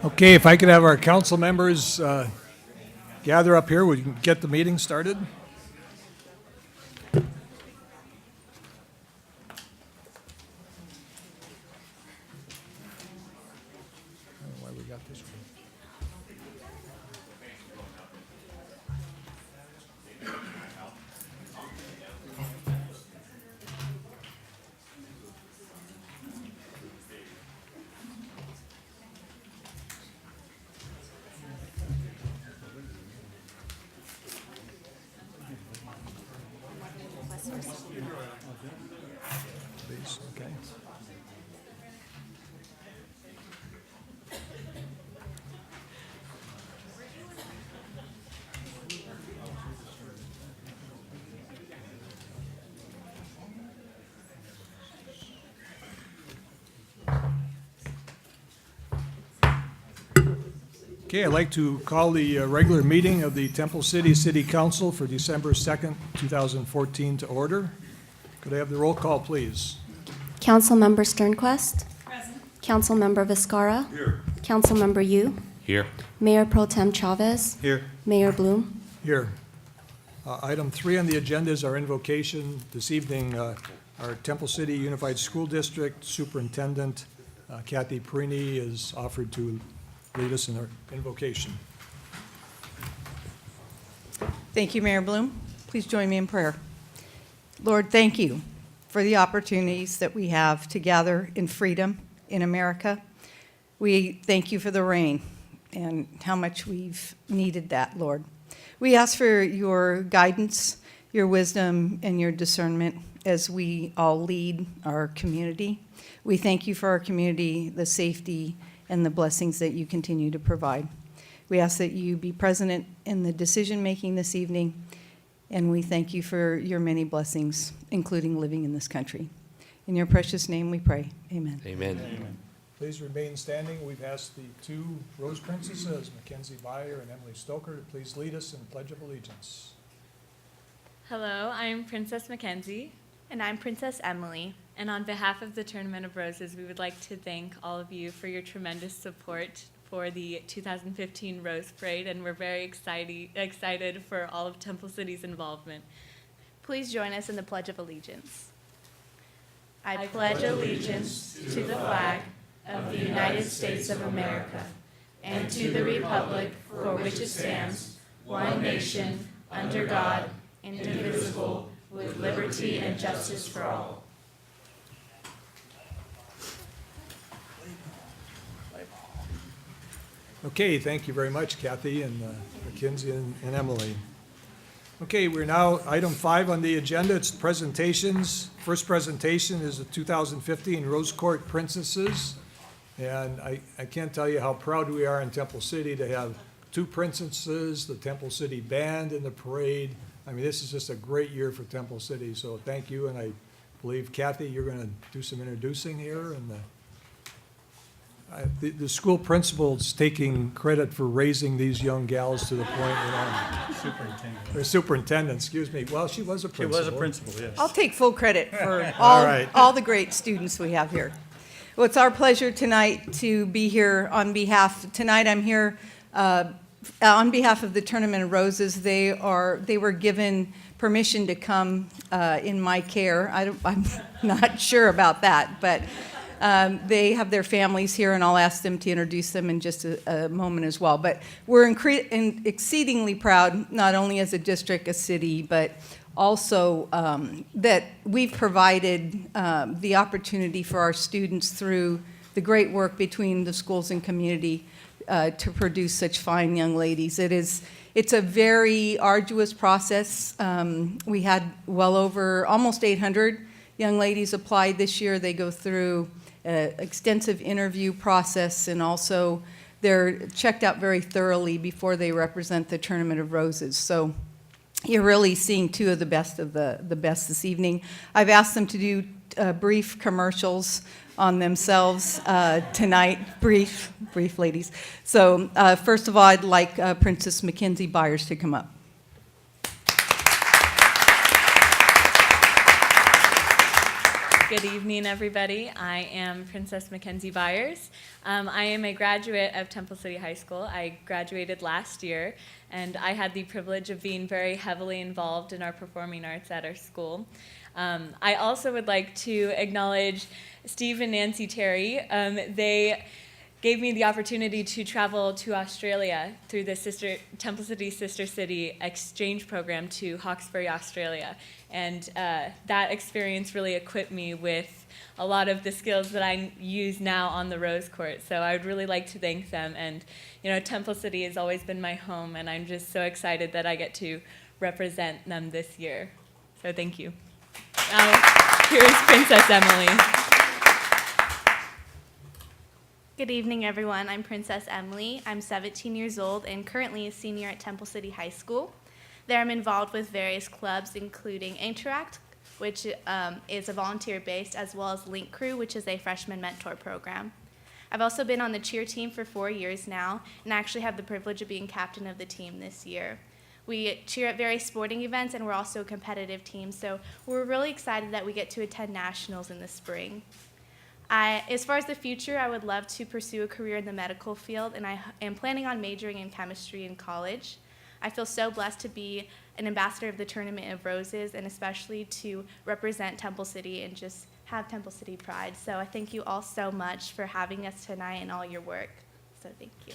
Okay, if I could have our council members gather up here, we can get the meeting started. I don't know why we got this one. Please, okay. Okay, I'd like to call the regular meeting of the Temple City City Council for December 2nd, 2014 to order. Could I have the roll call, please? Councilmember Sternquest. Present. Councilmember Viscara. Here. Councilmember Yu. Here. Mayor Pro Tem Chavez. Here. Mayor Bloom. Here. Item 3 on the agenda is our invocation. This evening, our Temple City Unified School District Superintendent Kathy Perini is offered to lead us in our invocation. Thank you, Mayor Bloom. Please join me in prayer. Lord, thank you for the opportunities that we have to gather in freedom in America. We thank you for the rain and how much we've needed that, Lord. We ask for your guidance, your wisdom, and your discernment as we all lead our community. We thank you for our community, the safety and the blessings that you continue to provide. We ask that you be present in the decision-making this evening, and we thank you for your many blessings, including living in this country. In your precious name we pray. Amen. Amen. Amen. Please remain standing. We've asked the two Rose Princesses, Mackenzie Byer and Emily Stoker, to please lead us in the Pledge of Allegiance. Hello, I'm Princess Mackenzie. And I'm Princess Emily. And on behalf of the Tournament of Roses, we would like to thank all of you for your tremendous support for the 2015 Rose Parade, and we're very excited for all of Temple City's involvement. Please join us in the Pledge of Allegiance. I pledge allegiance to the flag of the United States of America and to the republic for which it stands, one nation, under God, indivisible, with liberty and justice for all. Okay, thank you very much, Kathy and Mackenzie and Emily. Okay, we're now item 5 on the agenda. It's presentations. First presentation is the 2015 Rose Court Princesses. And I can't tell you how proud we are in Temple City to have 2 princesses, the Temple City Band in the parade. I mean, this is just a great year for Temple City, so thank you. And I believe, Kathy, you're going to do some introducing here. And the school principal's taking credit for raising these young gals to the point, superintendent, excuse me. Well, she was a principal. She was a principal, yes. I'll take full credit for All right. all the great students we have here. Well, it's our pleasure tonight to be here on behalf, I'm here on behalf of the Tournament of Roses. They were given permission to come in my care. I'm not sure about that, but they have their families here, and I'll ask them to introduce them in just a moment as well. But we're exceedingly proud, not only as a district, a city, but also that we've provided the opportunity for our students through the great work between the schools and community to produce such fine young ladies. It's a very arduous process. We had well over almost 800 young ladies apply this year. They go through an extensive interview process, and also they're checked out very thoroughly before they represent the Tournament of Roses. So you're really seeing 2 of the best this evening. I've asked them to do brief commercials on themselves tonight. Brief, ladies. So first of all, I'd like Princess Mackenzie Byers to come up. Good evening, everybody. I am Princess Mackenzie Byers. I am a graduate of Temple City High School. I graduated last year, and I had the privilege of being very heavily involved in our performing arts at our school. I also would like to acknowledge Steve and Nancy Terry. They gave me the opportunity to travel to Australia through the Temple City Sister City exchange program to Hawkesbury, Australia. And that experience really equipped me with a lot of the skills that I use now on the Rose Court. So I would really like to thank them. And, you know, Temple City has always been my home, and I'm just so excited that I get to represent them this year. So thank you. Here's Princess Emily. Good evening, everyone. I'm Princess Emily. I'm 17 years old and currently a senior at Temple City High School. There I'm involved with various clubs, including Interact, which is a volunteer-based, as well as Link Crew, which is a freshman mentor program. I've also been on the cheer team for 4 years now, and actually have the privilege of being captain of the team this year. We cheer at various sporting events, and we're also a competitive team, so we're really excited that we get to attend nationals in the spring. As far as the future, I would love to pursue a career in the medical field, and I am planning on majoring in chemistry in college. I feel so blessed to be an ambassador of the Tournament of Roses, and especially to represent Temple City and just have Temple City pride. So I thank you all so much for having us tonight and all your work. So thank you.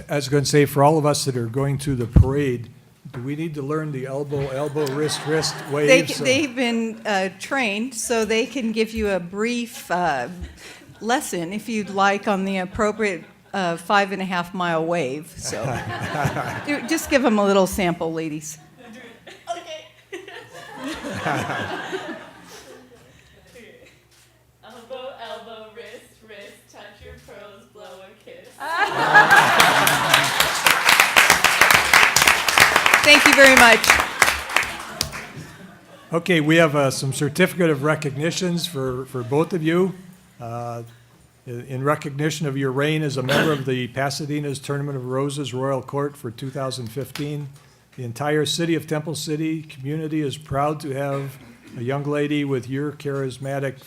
I was going to say, for all of us that are going to the parade, do we need to learn the elbow, wrist waves? They've been trained, so they can give you a brief lesson, if you'd like, on the appropriate 5.5 mile wave. So just give them a little sample, ladies. Okay. Elbow, wrist, touch your pearls, blow a kiss. Thank you very much. Okay, we have some certificate of recognitions for both of you. In recognition of your reign as a member of the Pasadena's Tournament of Roses Royal Court for 2015, the entire city of Temple City community is proud to have a young lady with your charismatic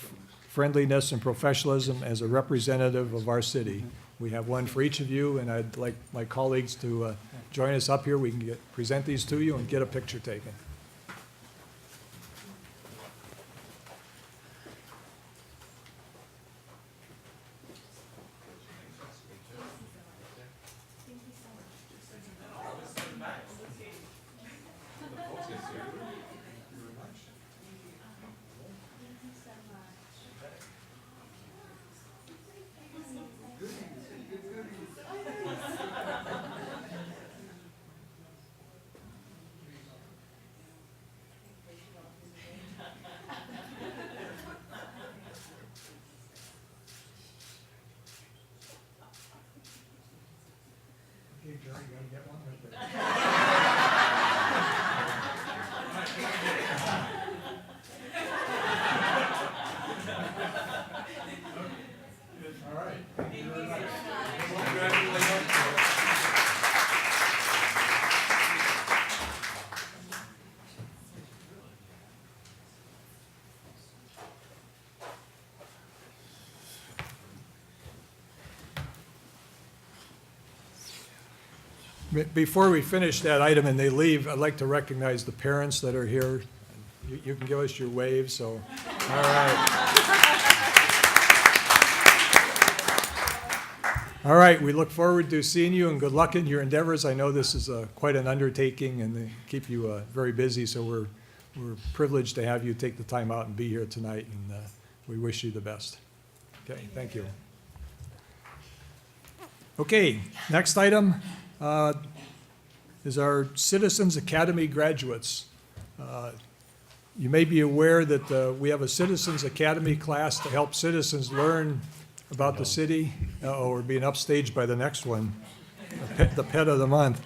friendliness and professionalism as a representative of our city. We have one for each of you, and I'd like my colleagues to join us up here. We can present these to you and get a picture taken. Okay, Jerry, you gotta get one right there. All right. Thank you very much. Before we finish that item and they leave, I'd like to recognize the parents that are here. You can give us your wave, so, all right. All right, we look forward to seeing you, and good luck in your endeavors. I know this is quite an undertaking, and they keep you very busy, so we're privileged to have you take the time out and be here tonight, and we wish you the best. Okay, thank you. Okay, next item is our Citizens Academy graduates. You may be aware that we have a Citizens Academy class to help citizens learn about the city. We're being upstaged by the next one, the pet of the month.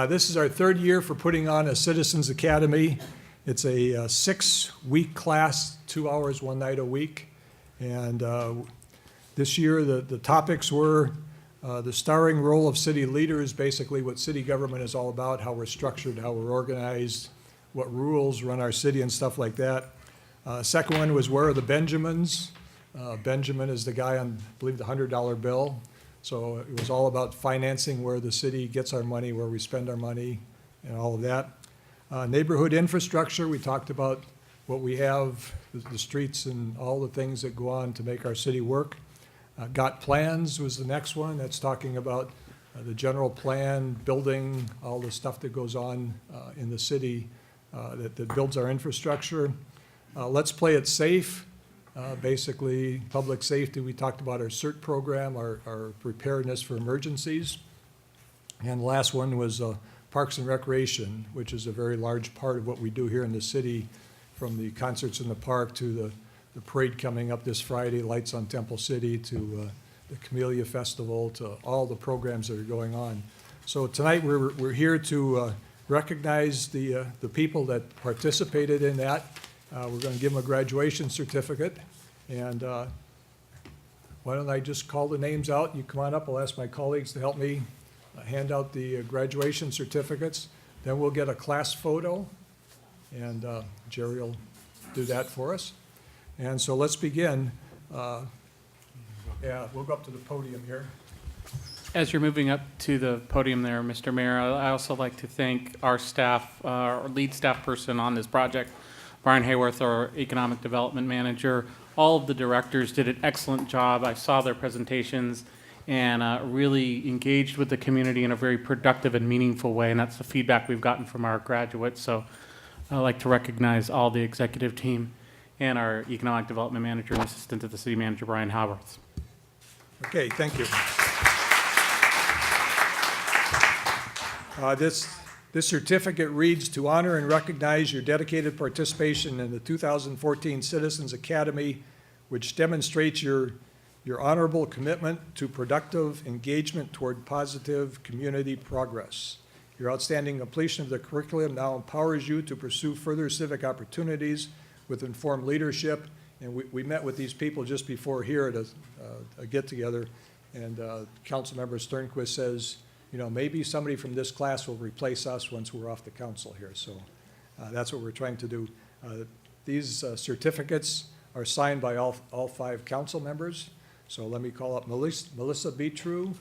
This is our third year for putting on a Citizens Academy. It's a 6-week class, 2 hours, 1 night a week. And this year the topics were The starring role of city leader is basically what city government is all about, how we're structured, how we're organized, what rules run our city and stuff like that. Second one was where are the Benjamins? Benjamin is the guy on, I believe, the $100 bill. So it was all about financing where the city gets our money, where we spend our money, and all of that. Neighborhood infrastructure, we talked about what we have, the streets and all the things that go on to make our city work. Got plans was the next one. That's talking about the general plan, building, all the stuff that goes on in the city that builds our infrastructure. Let's play it safe. Basically, public safety, we talked about our CERT program, our preparedness for emergencies. And the last one was Parks and Recreation, which is a very large part of what we do here in the city, from the concerts in the park to the parade coming up this Friday, Lights on Temple City, to the Camellia Festival, to all the programs that are going on. So tonight, we're here to recognize the people that participated in that. We're going to give them a graduation certificate. And why don't I just call the names out? You come on up. I'll ask my colleagues to help me hand out the graduation certificates. Then we'll get a class photo, and Jerry will do that for us. And so let's begin. Yeah, we'll go up to the podium here. As you're moving up to the podium there, Mr. Mayor, I also like to thank our staff, our lead staff person on this project, Brian Hayworth, our Economic Development Manager. All of the directors did an excellent job. I saw their presentations and really engaged with the community in a very productive and meaningful way, and that's the feedback we've gotten from our graduates. So I'd like to recognize all the executive team and our Economic Development Manager and Assistant to the City Manager, Brian Hayworth. Okay, thank you. This certificate reads, "To honor and recognize your dedicated participation in the 2014 Citizens Academy, which demonstrates your honorable commitment to productive engagement toward positive community progress. Your outstanding completion of the curriculum now empowers you to pursue further civic opportunities with informed leadership." And we met with these people just before here at a get-together, and Councilmember Sternquist says, you know, maybe somebody from this class will replace us once we're off the council here. So that's what we're trying to do. These certificates are signed by all 5 council members. So let me call up Melissa Betru.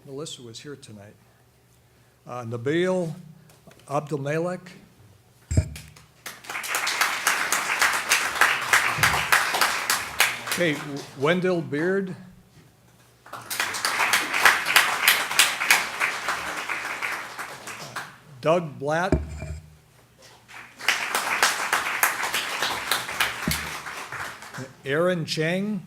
Melissa was here tonight. Nabil Abdelmalek. Okay, Wendell Beard. Doug Blatt. Aaron Chang.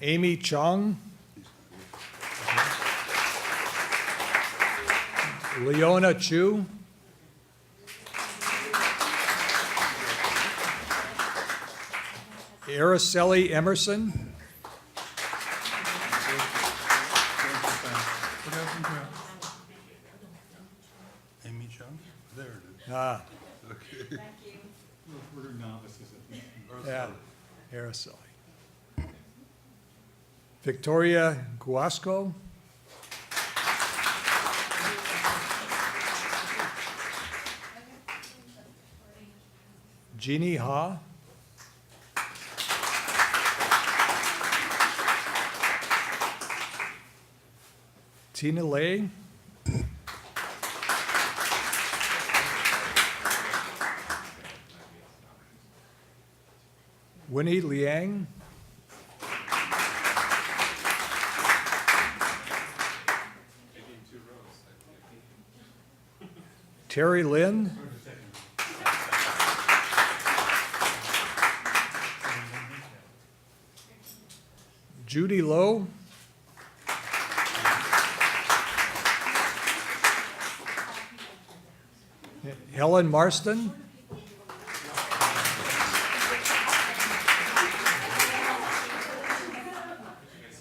Amy Chong. Leona Chu. Araceli Emerson. Amy Chung? There it is. Ah, Okay. We're novices at this. yeah, Araceli. Victoria Guasco. Jeannie Ha. Tina Lay. Winnie Liang. Terry Lynn. Judy Lowe. Helen Marston.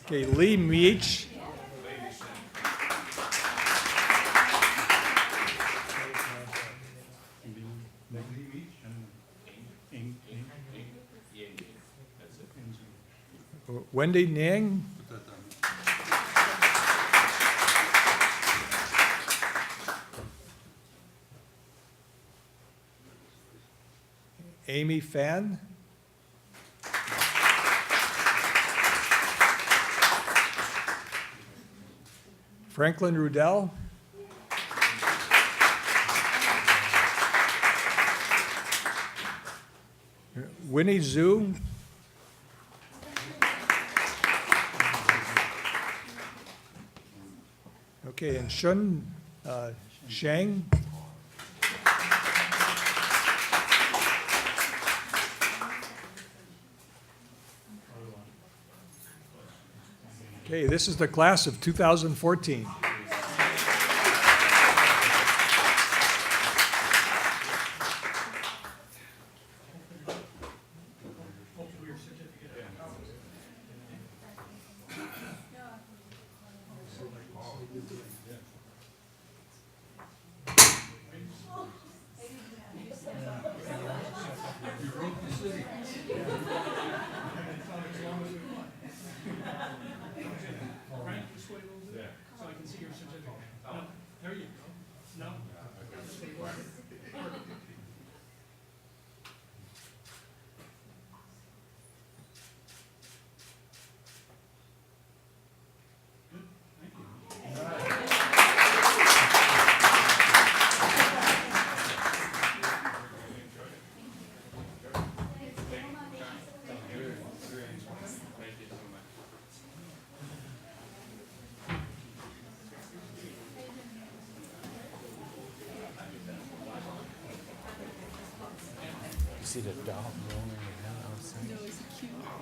Okay, Lee Meach. Wendy Ning. Put that down. Amy Fan. Franklin Rudell. Winnie Zhu. Okay, and Shun Shang. Okay, this is the class of 2014.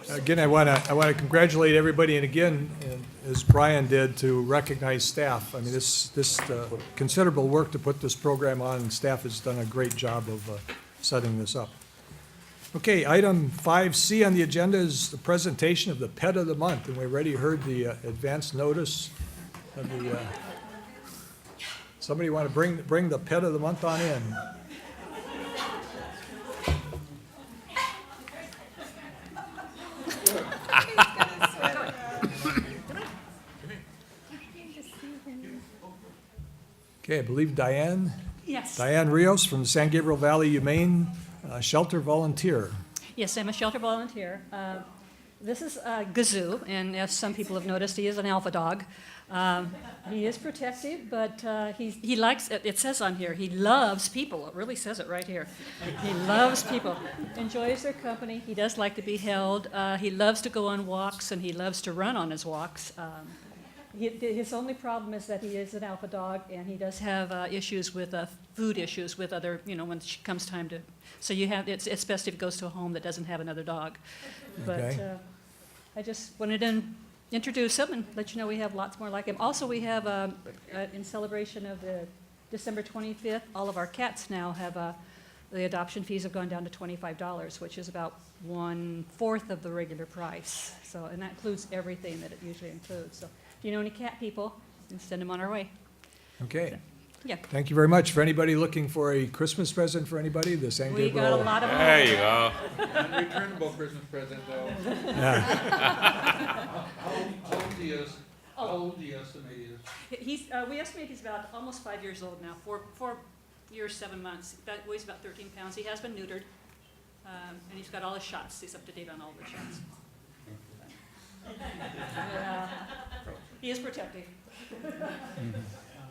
Again, I want to congratulate everybody, and again, as Brian did, to recognize staff. I mean, this considerable work to put this program on, and staff has done a great job of setting this up. Okay, item 5C on the agenda is the presentation of the Pet of the Month, and we already heard the advance notice of the. Somebody want to bring the Pet of the Month on in? Okay, I believe Diane Yes. Rios from the San Gabriel Valley Humane Shelter Volunteer. Yes, I'm a shelter volunteer. This is Gazoo, and as some people have noticed, he is an alpha dog. He is protective, but he likes, it says on here, he loves people. It really says it right here. He loves people, enjoys their company. He does like to be held. He loves to go on walks, and he loves to run on his walks. His only problem is that he is an alpha dog, and he does have issues with food issues with other, when it comes time to. So it's best if he goes to a home that doesn't have another dog. But Okay. I just wanted to introduce him and let you know we have lots more like him. Also, we have in celebration of the December 25th, all of our cats now have the adoption fees have gone down to $25, which is about 1/4 of the regular price. So, and that includes everything that it usually includes. So, if you know any cat people, then send them on our way. Okay, Yeah, thank you very much. For anybody looking for a Christmas present for anybody, the San we got a Gabriel. lot of them. There you go. Unreturnable Christmas present, though. Yeah. How old do you estimate he is? We estimate he's about almost 5 years old now, 4 years, 7 months. That weighs about 13 pounds. He has been neutered, and he's got all his shots. He's up to date on all the shots. He is protective.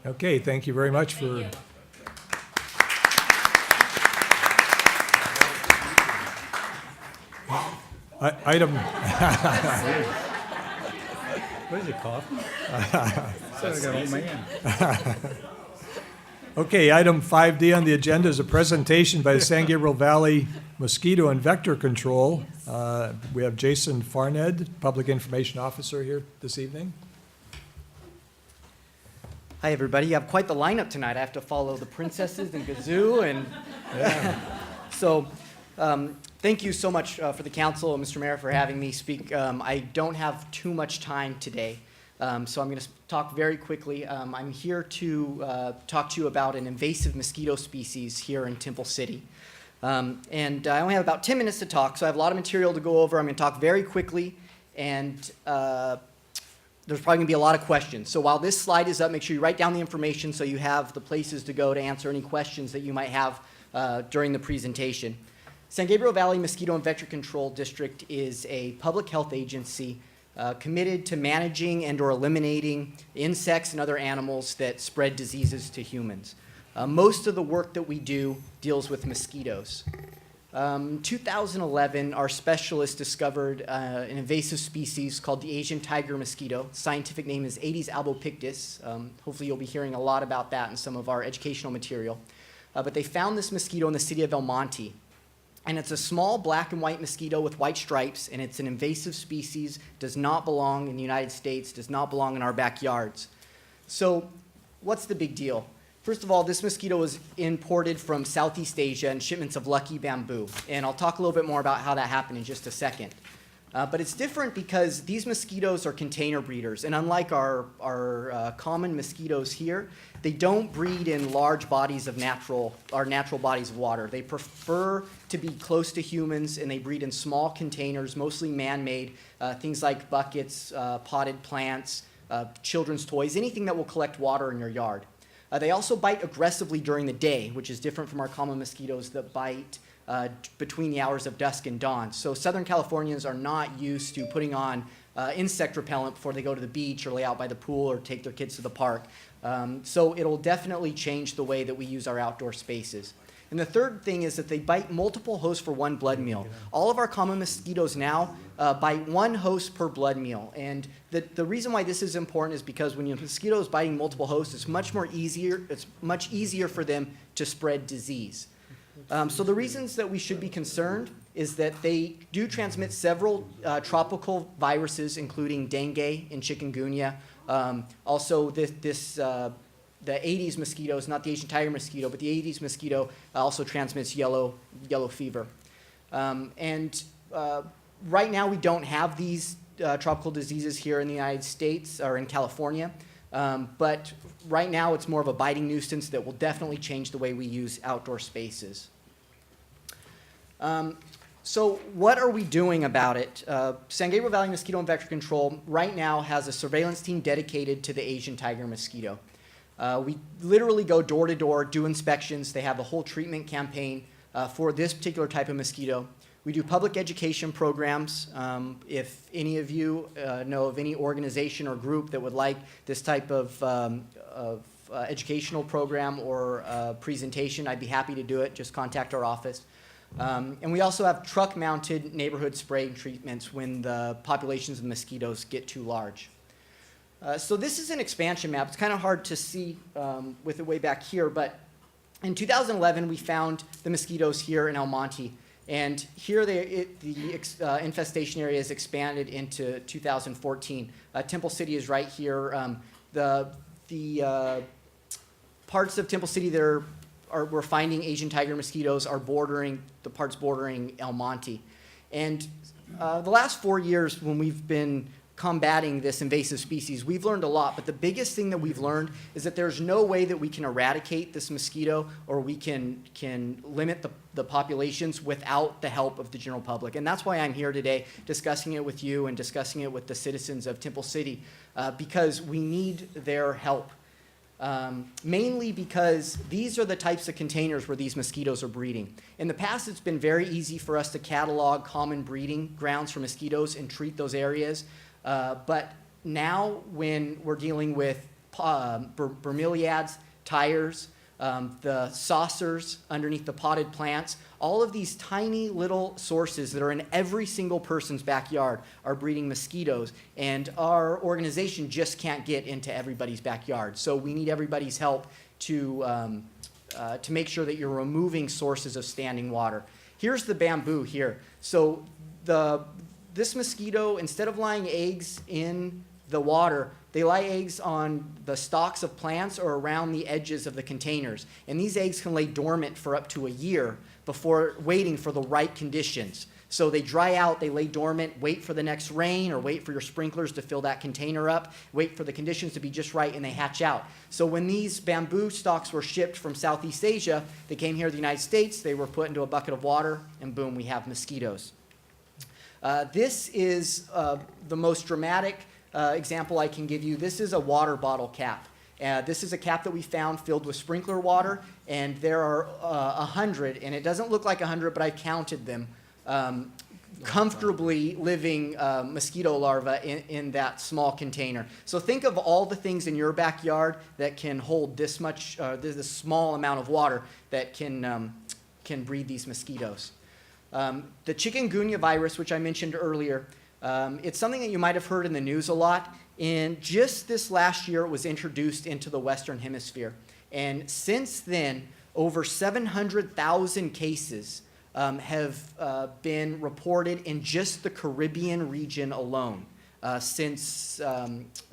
Okay, thank you very much for. Thank you. Item. What is it, cough? Sounds like an old man. Okay, item 5D on the agenda is a presentation by the San Gabriel Valley Mosquito and Vector Control. We have Jason Farned, Public Information Officer, here this evening. Hi, everybody. You have quite the lineup tonight. I have to follow the princesses and Gazoo, and so thank you so much for the council and Mr. Mayor for having me speak. I don't have too much time today, so I'm going to talk very quickly. I'm here to talk to you about an invasive mosquito species here in Temple City. And I only have about 10 minutes to talk, so I have a lot of material to go over. I'm going to talk very quickly, and there's probably going to be a lot of questions. So while this slide is up, make sure you write down the information so you have the places to go to answer any questions that you might have during the presentation. San Gabriel Valley Mosquito and Vector Control District is a public health agency committed to managing and or eliminating insects and other animals that spread diseases to humans. Most of the work that we do deals with mosquitoes. 2011, our specialists discovered an invasive species called the Asian tiger mosquito. Scientific name is Aedes albopictus. Hopefully you'll be hearing a lot about that in some of our educational material. But they found this mosquito in the city of El Monte. And it's a small black and white mosquito with white stripes, and it's an invasive species, does not belong in the United States, does not belong in our backyards. So what's the big deal? First of all, this mosquito was imported from Southeast Asia in shipments of lucky bamboo. And I'll talk a little bit more about how that happened in just a second. But it's different because these mosquitoes are container breeders. And unlike our common mosquitoes here, they don't breed in large bodies of natural bodies of water. They prefer to be close to humans, and they breed in small containers, mostly man-made, things like buckets, potted plants, children's toys, anything that will collect water in your yard. They also bite aggressively during the day, which is different from our common mosquitoes that bite between the hours of dusk and dawn. So Southern Californians are not used to putting on insect repellent before they go to the beach or lay out by the pool or take their kids to the park. So it'll definitely change the way that we use our outdoor spaces. And the third thing is that they bite multiple hosts for one blood meal. All of our common mosquitoes now bite one host per blood meal. And the reason why this is important is because when your mosquito is biting multiple hosts, it's much easier for them to spread disease. So the reasons that we should be concerned is that they do transmit several tropical viruses, including dengue and chikungunya. Also, the Aedes mosquito is not the Asian tiger mosquito, but the Aedes mosquito also transmits yellow fever. Right now, we don't have these tropical diseases here in the United States or in California. But right now, it's more of a biting nuisance that will definitely change the way we use outdoor spaces. So what are we doing about it? San Gabriel Valley Mosquito and Vector Control right now has a surveillance team dedicated to the Asian tiger mosquito. We literally go door to door, do inspections. They have a whole treatment campaign for this particular type of mosquito. We do public education programs. If any of you know of any organization or group that would like this type of educational program or presentation, I'd be happy to do it. Just contact our office. And we also have truck-mounted neighborhood spray treatments when the populations of mosquitoes get too large. So this is an expansion map. It's kind of hard to see with it way back here, but in 2011, we found the mosquitoes here in El Monte. And here the infestation area is expanded into 2014. Temple City is right here. The parts of Temple City that we're finding Asian tiger mosquitoes are the parts bordering El Monte. And the last 4 years when we've been combating this invasive species, we've learned a lot, but the biggest thing that we've learned is that there's no way that we can eradicate this mosquito or we can limit the populations without the help of the general public. And that's why I'm here today discussing it with you and discussing it with the citizens of Temple City, because we need their help. Mainly because these are the types of containers where these mosquitoes are breeding. In the past, it's been very easy for us to catalog common breeding grounds for mosquitoes and treat those areas. But now when we're dealing with bromeliads, tires, the saucers underneath the potted plants, all of these tiny little sources that are in every single person's backyard are breeding mosquitoes, and our organization just can't get into everybody's backyard. So we need everybody's help to make sure that you're removing sources of standing water. Here's the bamboo here. So this mosquito, instead of laying eggs in the water, they lay eggs on the stalks of plants or around the edges of the containers. And these eggs can lay dormant for up to a year before waiting for the right conditions. So they dry out, they lay dormant, wait for the next rain or wait for your sprinklers to fill that container up, wait for the conditions to be just right, and they hatch out. So when these bamboo stalks were shipped from Southeast Asia, they came here to the United States, they were put into a bucket of water, and boom, we have mosquitoes. This is the most dramatic example I can give you. This is a water bottle cap. This is a cap that we found filled with sprinkler water, and there are 100, and it doesn't look like 100, but I counted them, comfortably living mosquito larvae in that small container. So think of all the things in your backyard that can hold this much, this small amount of water that can breed these mosquitoes. The chikungunya virus, which I mentioned earlier, it's something that you might have heard in the news a lot. And just this last year, it was introduced into the Western Hemisphere. And since then, over 700,000 cases have been reported in just the Caribbean region alone since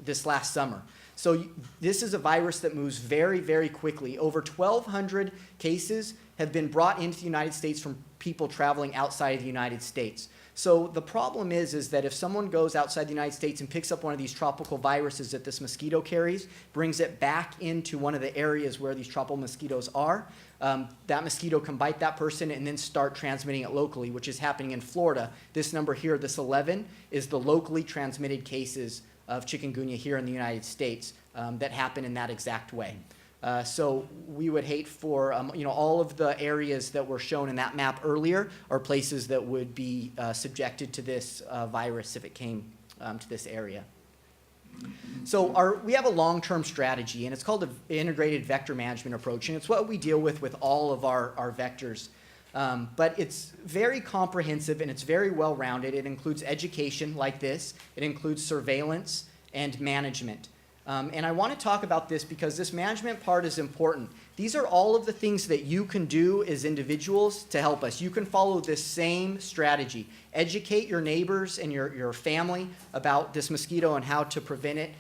this last summer. So this is a virus that moves very, very quickly. Over 1,200 cases have been brought into the United States from people traveling outside of the United States. So the problem is that if someone goes outside the United States and picks up one of these tropical viruses that this mosquito carries, brings it back into one of the areas where these tropical mosquitoes are, that mosquito can bite that person and then start transmitting it locally, which is happening in Florida. This number here, this 11, is the locally transmitted cases of chikungunya here in the United States that happen in that exact way. So we would hate for, all of the areas that were shown in that map earlier are places that would be subjected to this virus if it came to this area. So we have a long-term strategy, and it's called the integrated vector management approach, and it's what we deal with all of our vectors. But it's very comprehensive and it's very well-rounded. It includes education like this. It includes surveillance and management. And I want to talk about this because this management part is important. These are all of the things that you can do as individuals to help us. You can follow this same strategy. Educate your neighbors and your family about this mosquito and how to prevent it.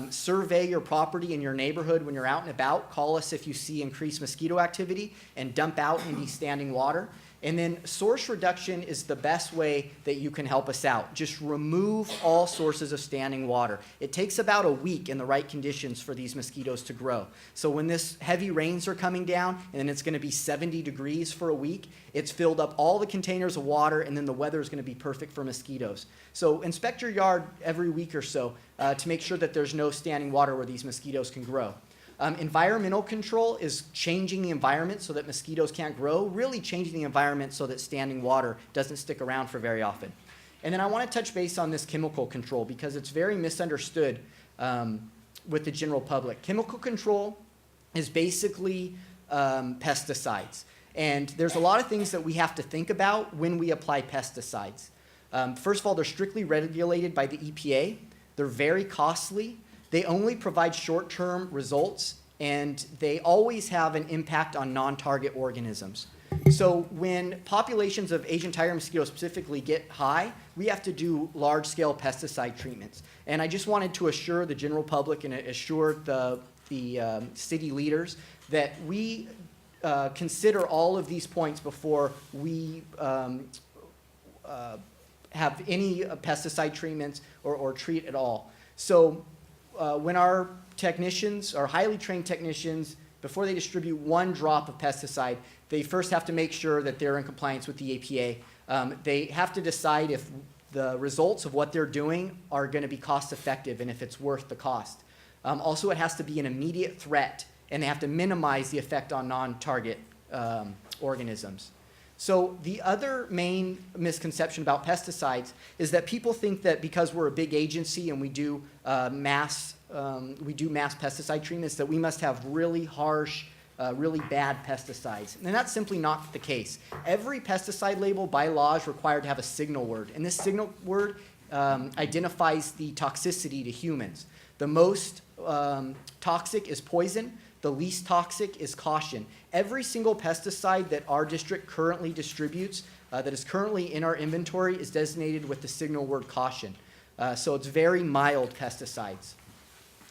Survey your property in your neighborhood when you're out and about. Call us if you see increased mosquito activity and dump out any standing water. And then source reduction is the best way that you can help us out. Just remove all sources of standing water. It takes about a week in the right conditions for these mosquitoes to grow. So when this heavy rains are coming down and it's going to be 70 degrees for a week, it's filled up all the containers of water, and then the weather is going to be perfect for mosquitoes. So inspect your yard every week or so to make sure that there's no standing water where these mosquitoes can grow. Environmental control is changing the environment so that mosquitoes can't grow, really changing the environment so that standing water doesn't stick around for very often. And then I want to touch base on this chemical control because it's very misunderstood with the general public. Chemical control is basically pesticides. And there's a lot of things that we have to think about when we apply pesticides. First of all, they're strictly regulated by the EPA. They're very costly. They only provide short-term results, and they always have an impact on non-target organisms. So when populations of Asian tiger mosquitoes specifically get high, we have to do large-scale pesticide treatments. And I just wanted to assure the general public and assure the city leaders that we consider all of these points before we have any pesticide treatments or treat at all. So when our technicians, our highly trained technicians, before they distribute one drop of pesticide, they first have to make sure that they're in compliance with the EPA. They have to decide if the results of what they're doing are going to be cost effective and if it's worth the cost. Also, it has to be an immediate threat, and they have to minimize the effect on non-target organisms. So the other main misconception about pesticides is that people think that because we're a big agency and we do mass pesticide treatments, that we must have really harsh, really bad pesticides. And that's simply not the case. Every pesticide label by law is required to have a signal word, and this signal word identifies the toxicity to humans. The most toxic is poison. The least toxic is caution. Every single pesticide that our district currently distributes, that is currently in our inventory, is designated with the signal word caution. So it's very mild pesticides.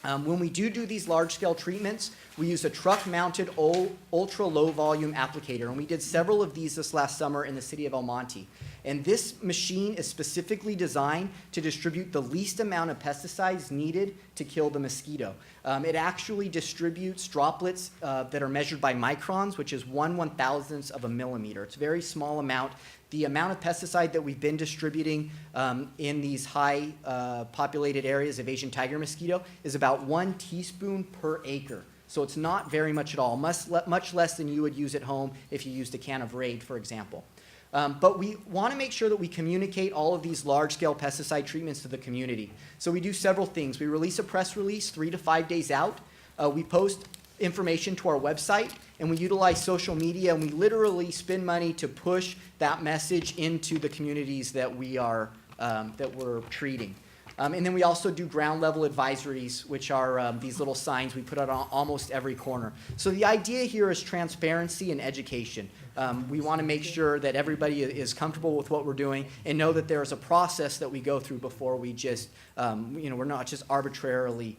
When we do these large-scale treatments, we use a truck-mounted ultra-low-volume applicator, and we did several of these this last summer in the city of El Monte. And this machine is specifically designed to distribute the least amount of pesticides needed to kill the mosquito. It actually distributes droplets that are measured by microns, which is 1/1000th of a millimeter. It's a very small amount the amount of pesticide that we've been distributing in these high populated areas of Asian tiger mosquito is about 1 teaspoon per acre. So it's not very much at all, much less than you would use at home if you used a can of Raid, for example. But we want to make sure that we communicate all of these large-scale pesticide treatments to the community. So we do several things. We release a press release 3 to 5 days out. We post information to our website, and we utilize social media, and we literally spend money to push that message into the communities that we're treating. And then we also do ground level advisories, which are these little signs we put out on almost every corner. So the idea here is transparency and education. We want to make sure that everybody is comfortable with what we're doing and know that there's a process that we go through before we just, we're not just arbitrarily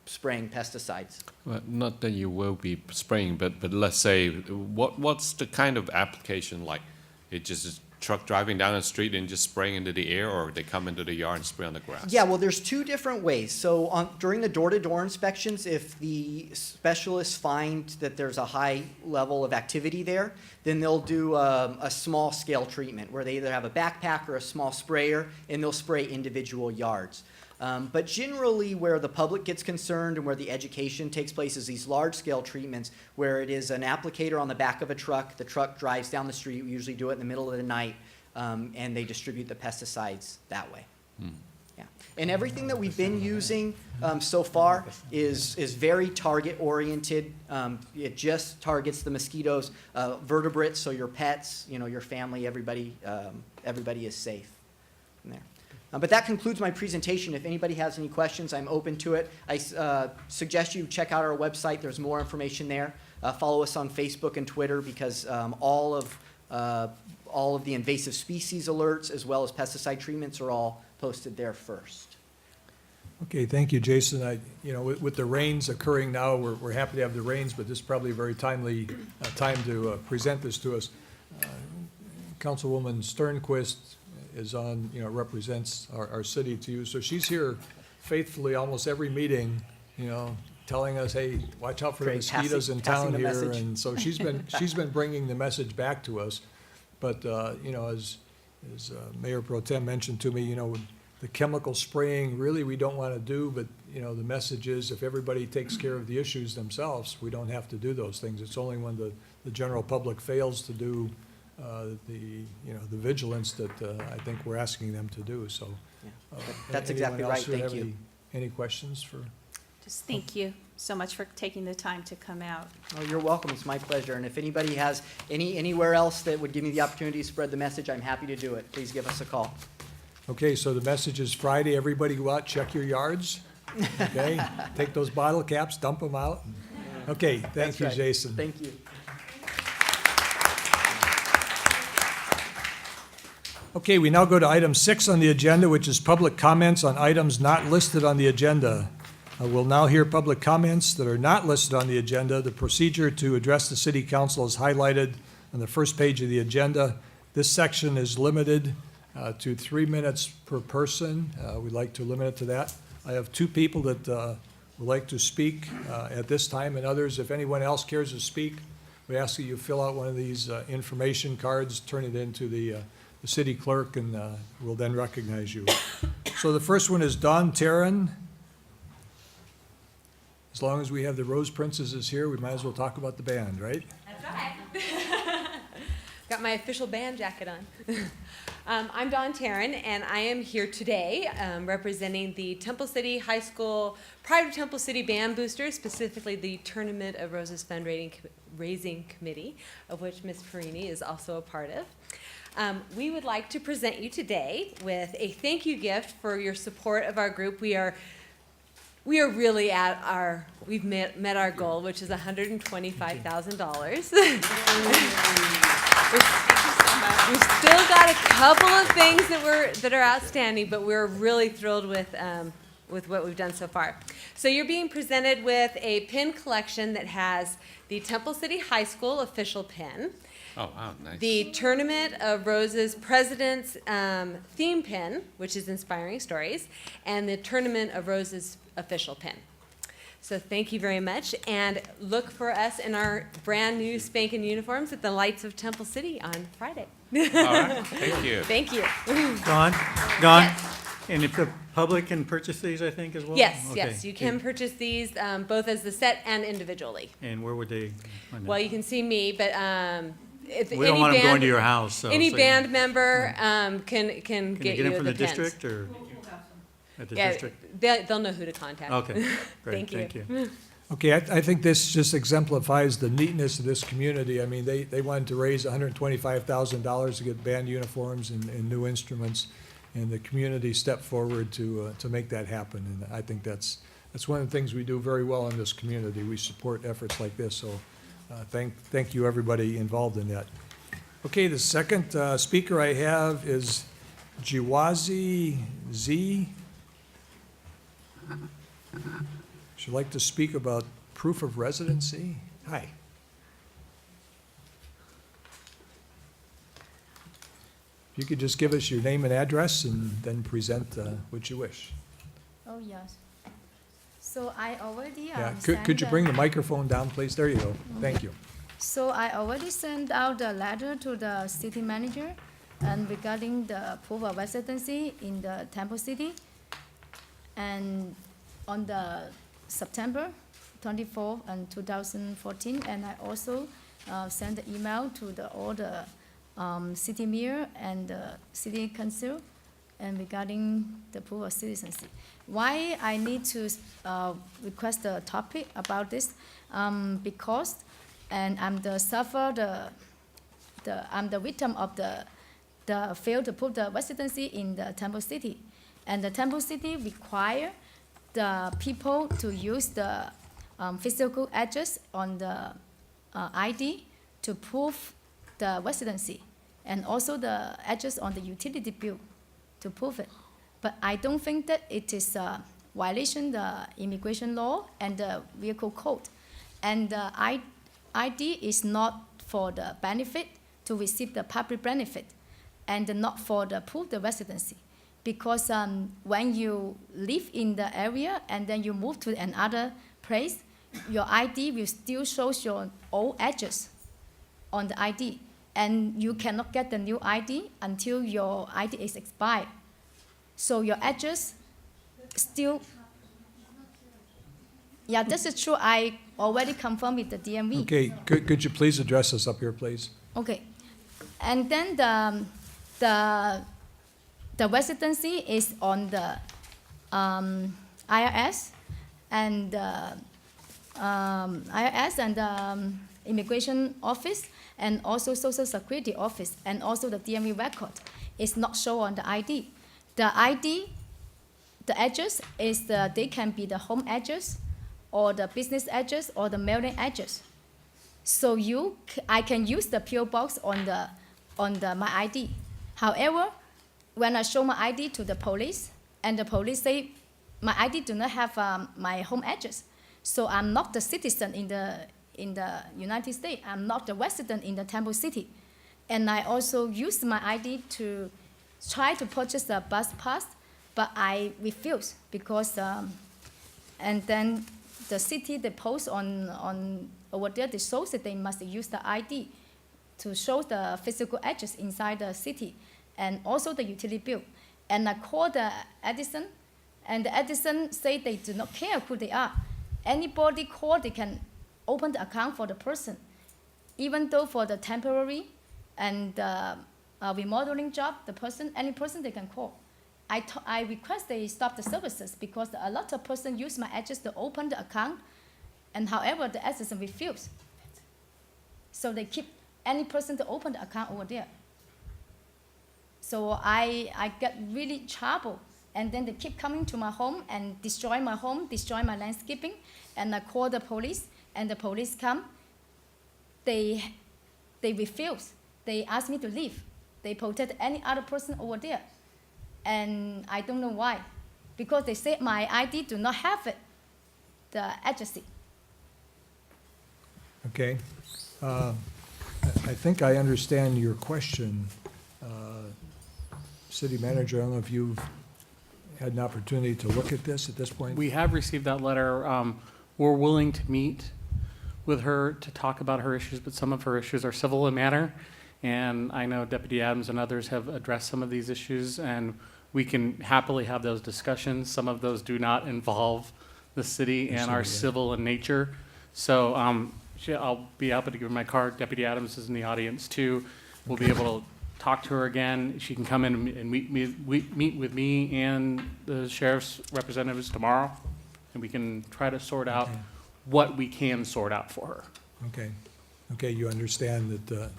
spraying pesticides. Well, not that you will be spraying, but let's say, what's the kind of application like? It just is truck driving down the street and just spraying into the air, or they come into the yard and spray on the grass? Yeah, well, there's 2 different ways. So during the door-to-door inspections, if the specialists find that there's a high level of activity there, then they'll do a small-scale treatment where they either have a backpack or a small sprayer, and they'll spray individual yards. But generally, where the public gets concerned and where the education takes place is these large-scale treatments where it is an applicator on the back of a truck. The truck drives down the street. We usually do it in the middle of the night, and they distribute the pesticides that way. Yeah. And everything that we've been using so far is very target-oriented. It just targets the mosquitoes, vertebrates, so your pets, your family, everybody is safe in there. But that concludes my presentation. If anybody has any questions, I'm open to it. I suggest you check out our website. There's more information there. Follow us on Facebook and Twitter because all of the invasive species alerts as well as pesticide treatments are all posted there first. Okay, thank you, Jason. With the rains occurring now, we're happy to have the rains, but this is probably a very timely time to present this to us. Councilwoman Sternquist is on, represents our city to you. So she's here faithfully almost every meeting, telling us, hey, watch out for the mosquitoes in town here. Message. And so she's been bringing the message back to us. But, as Mayor Pro Tem mentioned to me, the chemical spraying, really we don't want to do, but, the message is if everybody takes care of the issues themselves, we don't have to do those things. It's only when the general public fails to do the vigilance that I think we're asking them to do, so. That's exactly right, thank you. Any questions for? Just thank you so much for taking the time to come out. Oh, you're welcome, it's my pleasure. And if anybody has anywhere else that would give me the opportunity to spread the message, I'm happy to do it. Please give us a call. Okay, so the message is Friday, everybody go out, check your yards, okay? Take those bottle caps, dump them out. Okay, thank That's you, right. Jason. Thank you. Okay, we now go to item 6 on the agenda, which is public comments on items not listed on the agenda. We'll now hear public comments that are not listed on the agenda. The procedure to address the city council is highlighted on the first page of the agenda. This section is limited to 3 minutes per person. We'd like to limit it to that. I have 2 people that would like to speak at this time, and others, if anyone else cares to speak, we ask that you fill out one of these information cards, turn it into the city clerk, and we'll then recognize you. So the first one is Dawn Taryn. As long as we have the Rose Princesses here, we might as well talk about the band, right? That's right. Got my official band jacket on. I'm Dawn Taryn, and I am here today representing the Temple City High School Pride of Temple City Band Boosters, specifically the Tournament of Roses Fundraising Committee, of which Ms. Perini is also a part of. We would like to present you today with a thank you gift for your support of our group. We are really we've met our goal, which is $125,000. We've still got a couple of things that are outstanding, but we're really thrilled with what we've done so far. So you're being presented with a pin collection that has the Temple City High School official pin, Oh, wow, nice. the Tournament of Roses President's theme pin, which is Inspiring Stories, and the Tournament of Roses official pin. So thank you very much, and look for us in our brand-new spanking uniforms at the Lights of Temple City on Friday. All right, thank you. Thank you. Don? And if the public can purchase these, I think, as well? Yes, Okay. yes, you can purchase these both as the set and individually. And where would they find Well, that? you can see me, but if We don't any want them going band, to your house, so. any so- band member can Can you get get you them from the the pins. district or? At the Yeah, district? they'll know who to contact. Okay, great, Thank you. thank you. Okay, I think this just exemplifies the neatness of this community. I mean, they wanted to raise $125,000 to get band uniforms and new instruments, and the community stepped forward to make that happen. And I think that's one of the things we do very well in this community. We support efforts like this, so thank you, everybody involved in that. Okay, the second speaker I have is Jiwazi Z. She'd like to speak about proof of residency. Hi. If you could just give us your name and address and then present what you wish. Oh, yes. So I already Yeah, could you bring the microphone down, please? There you go. Thank you. So I already sent out a letter to the city manager and regarding the proof of residency in the Temple City. And on the September 24 and 2014, and I also sent the email to all the city mayor and the city council and regarding the proof of citizenship. Why I need to request the topic about this? Because, and I'm the I'm the victim of the failed to prove the residency in the Temple City, and the Temple City require the people to use the physical address on the ID to prove the residency, and also the address on the utility bill to prove it. But I don't think that it is a violation the immigration law and the vehicle code. And the ID is not for the benefit to receive the public benefit, and not for the proof the residency. Because when you live in the area and then you move to another place, your ID will still show your old address on the ID. And you cannot get the new ID until your ID is expired. So your address still, yeah, this is true. I already confirmed with the DMV. Okay, could you please address us up here, please? Okay. And then the residency is on the IRS and immigration office, and also Social Security office, and also the DMV record. It's not shown on the ID. The ID, the address is they can be the home address, or the business address, or the mailing address. So I can use the PO box on my ID. However, when I show my ID to the police, and the police say my ID do not have my home address, so I'm not the citizen in the United States. I'm not the resident in the Temple City, and I also used my ID to try to purchase the bus pass, but I refused because, and then the city they post on over there, they show that they must use the ID to show the physical address inside the city, and also the utility bill. And I called the Edison, and the Edison say they do not care who they are. Anybody call, they can open the account for the person, even though for the temporary and remodeling job, any person they can call. I request they stop the services because a lot of person use my address to open the account, and however the Edison refuse. So they keep any person to open the account over there. So I get really trouble, and then they keep coming to my home and destroy my home, destroy my landscaping, and I call the police, and the police come. They refuse. They ask me to leave. They protect any other person over there, and I don't know why, because they say my ID do not have it, the address. Okay. I think I understand your question. City Manager, I don't know if you've had an opportunity to look at this at this point? We have received that letter. We're willing to meet with her to talk about her issues, but some of her issues are civil in manner. And I know Deputy Adams and others have addressed some of these issues, and we can happily have those discussions. Some of those do not involve the city and are civil in nature. So I'll be happy to give her my card. Deputy Adams is in the audience too. We'll be able to talk to her again. She can come in and meet with me and the sheriff's representatives tomorrow, and we can try to sort out what we can sort out for her. Okay. Okay, you understand that,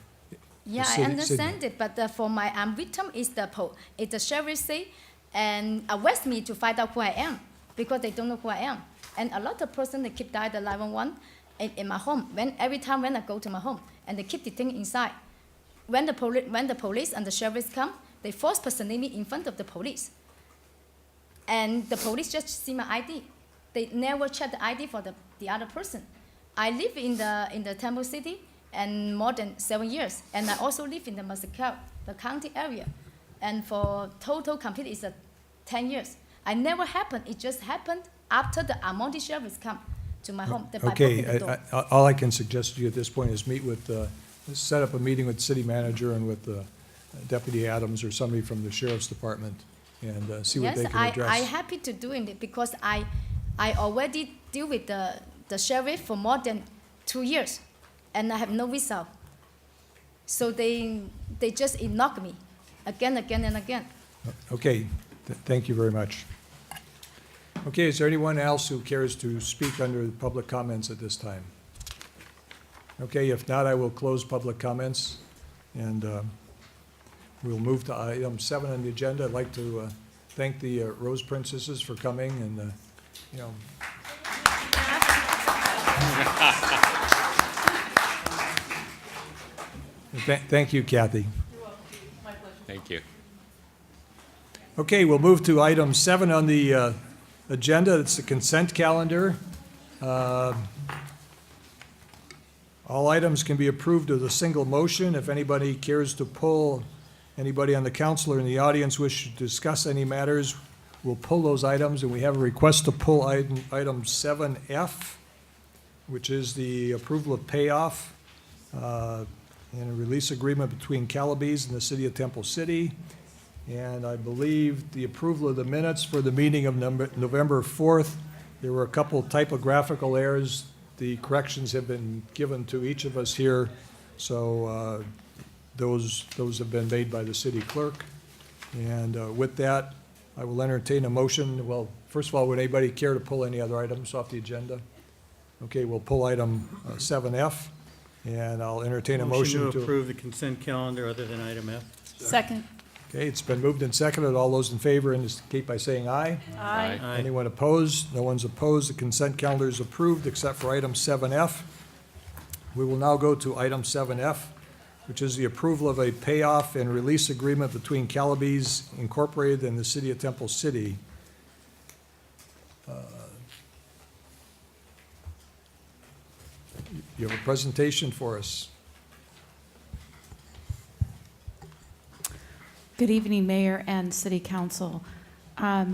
Yeah, city- I understand it, but for my victim is the sheriff say and arrest me to find out who I am because they don't know who I am. And a lot of person they keep dial the 911 in my home. Every time when I go to my home and they keep the thing inside. When the police and the sheriff come, they force personally me in front of the police. And the police just see my ID. They never check the ID for the other person. I live in the Temple City and more than 7 years, and I also live in the Mescal, the county area, and for total complete is 10 years. I never happened. It just happened after the Almonte sheriff come to my home. okay, all I can suggest to you at this point is set up a meeting with the city manager and with Deputy Adams or somebody from the sheriff's department and see what they can address. Yes, I'm happy to do it because I already deal with the sheriff for more than 2 years, and I have no result. So they just ignore me again and again. Okay, thank you very much. Okay, is there anyone else who cares to speak under the public comments at this time? Okay, if not, I will close public comments, and we'll move to item 7 on the agenda. I'd like to thank the Rose Princesses for coming, and, thank you, Kathy. Thank you. Okay, we'll move to item 7 on the agenda. It's the consent calendar. All items can be approved with a single motion. If anybody cares to pull, anybody on the council or in the audience wish to discuss any matters, we'll pull those items. And we have a request to pull item 7F, which is the approval of payoff and a release agreement between Calabees and the city of Temple City. And I believe the approval of the minutes for the meeting of November 4th. There were a couple typographical errors. The corrections have been given to each of us here, so those have been made by the city clerk. And with that, I will entertain a motion. Well, first of all, would anybody care to pull any other items off the agenda? Okay, we'll pull item 7F, and I'll entertain a motion to approve the consent calendar other than item F. Second. Okay, it's been moved and seconded. All those in favor indicate by saying aye. Aye. Anyone opposed? No one's opposed. The consent calendar is approved except for item 7F. We will now go to item 7F, which is the approval of a payoff and release agreement between Calabees Incorporated and the city of Temple City. You have a presentation for us. Good evening, Mayor and City Council. I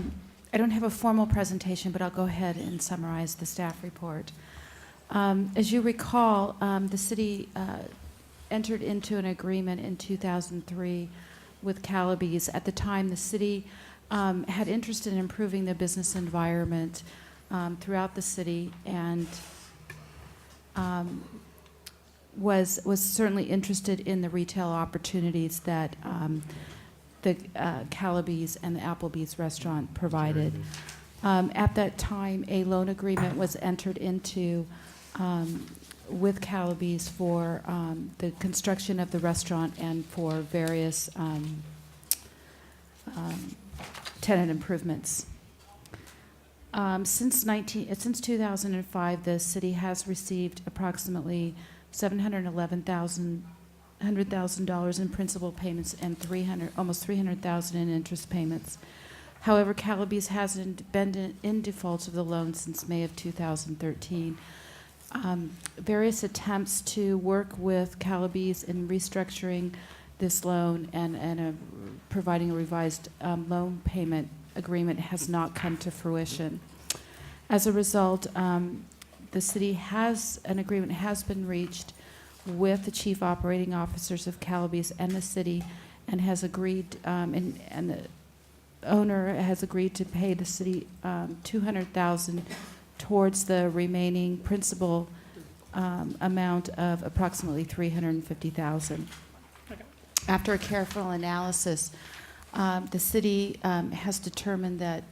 don't have a formal presentation, but I'll go ahead and summarize the staff report. As you recall, the city entered into an agreement in 2003 with Calabees. At the time, the city had interest in improving the business environment throughout the city and was certainly interested in the retail opportunities that the Calabees and the Applebee's restaurant provided. At that time, a loan agreement was entered into with Calabees for the construction of the restaurant and for various tenant improvements. Since 2005, the city has received approximately $711,000 in principal payments and almost $300,000 in interest payments. However, Calabees hasn't been in default of the loan since May of 2013. Various attempts to work with Calabees in restructuring this loan and providing a revised loan payment agreement has not come to fruition. As a result, the city has, an agreement has been reached with the chief operating officers of Calabeese and the city, and has agreed, and the owner has agreed to pay the city $200,000 towards the remaining principal amount of approximately $350,000. After a careful analysis, the city has determined that,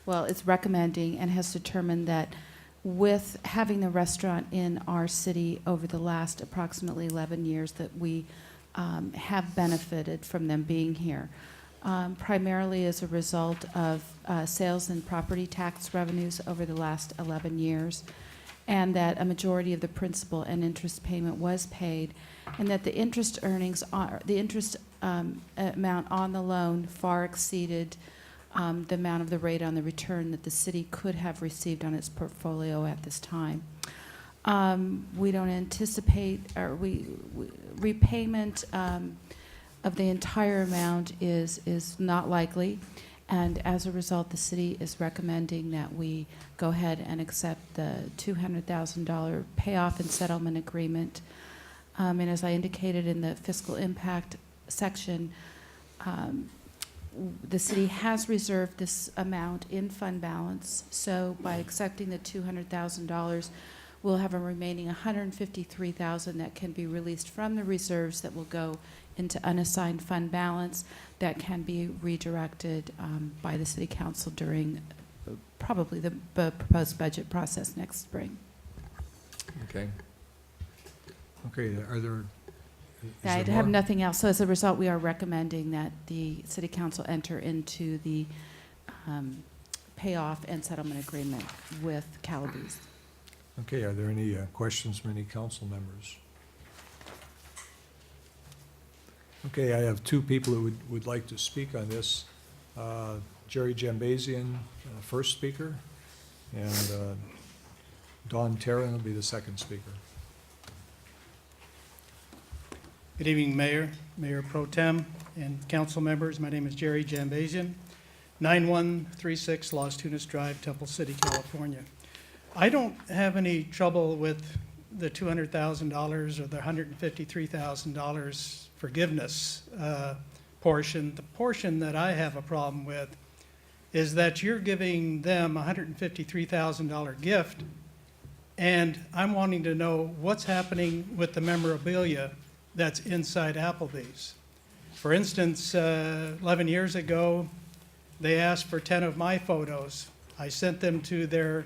well, it's recommending and has determined that with having the restaurant in our city over the last approximately 11 years, that we have benefited from them being here, primarily as a result of sales and property tax revenues over the last 11 years, and that a majority of the principal and interest payment was paid, and that the interest earnings, the interest amount on the loan far exceeded the amount of the rate on the return that the city could have received on its portfolio at this time. We don't anticipate, or repayment of the entire amount is not likely, and as a result, the city is recommending that we go ahead and accept the $200,000 payoff and settlement agreement. And as I indicated in the fiscal impact section, the city has reserved this amount in fund balance, so by accepting the $200,000, we'll have a remaining $153,000 that can be released from the reserves that will go into unassigned fund balance that can be redirected by the city council during probably the proposed budget process next spring. Okay. Okay, are there? I have nothing else. So as a result, we are recommending that the city council enter into the payoff and settlement agreement with Calabeese. Okay, are there any questions from any council members? Okay, I have two people who would like to speak on this. Jerry Jambazian, first speaker, and Dawn Terran will be the second speaker. Good evening, Mayor, Mayor Pro Tem, and council members. My name is Jerry Jambazian, 9136 Las Tunas Drive, Temple City, California. I don't have any trouble with the $200,000 or the $153,000 forgiveness portion. The portion that I have a problem with is that you're giving them a $153,000 gift, and I'm wanting to know what's happening with the memorabilia that's inside Applebee's. For instance, 11 years ago, they asked for 10 of my photos. I sent them to their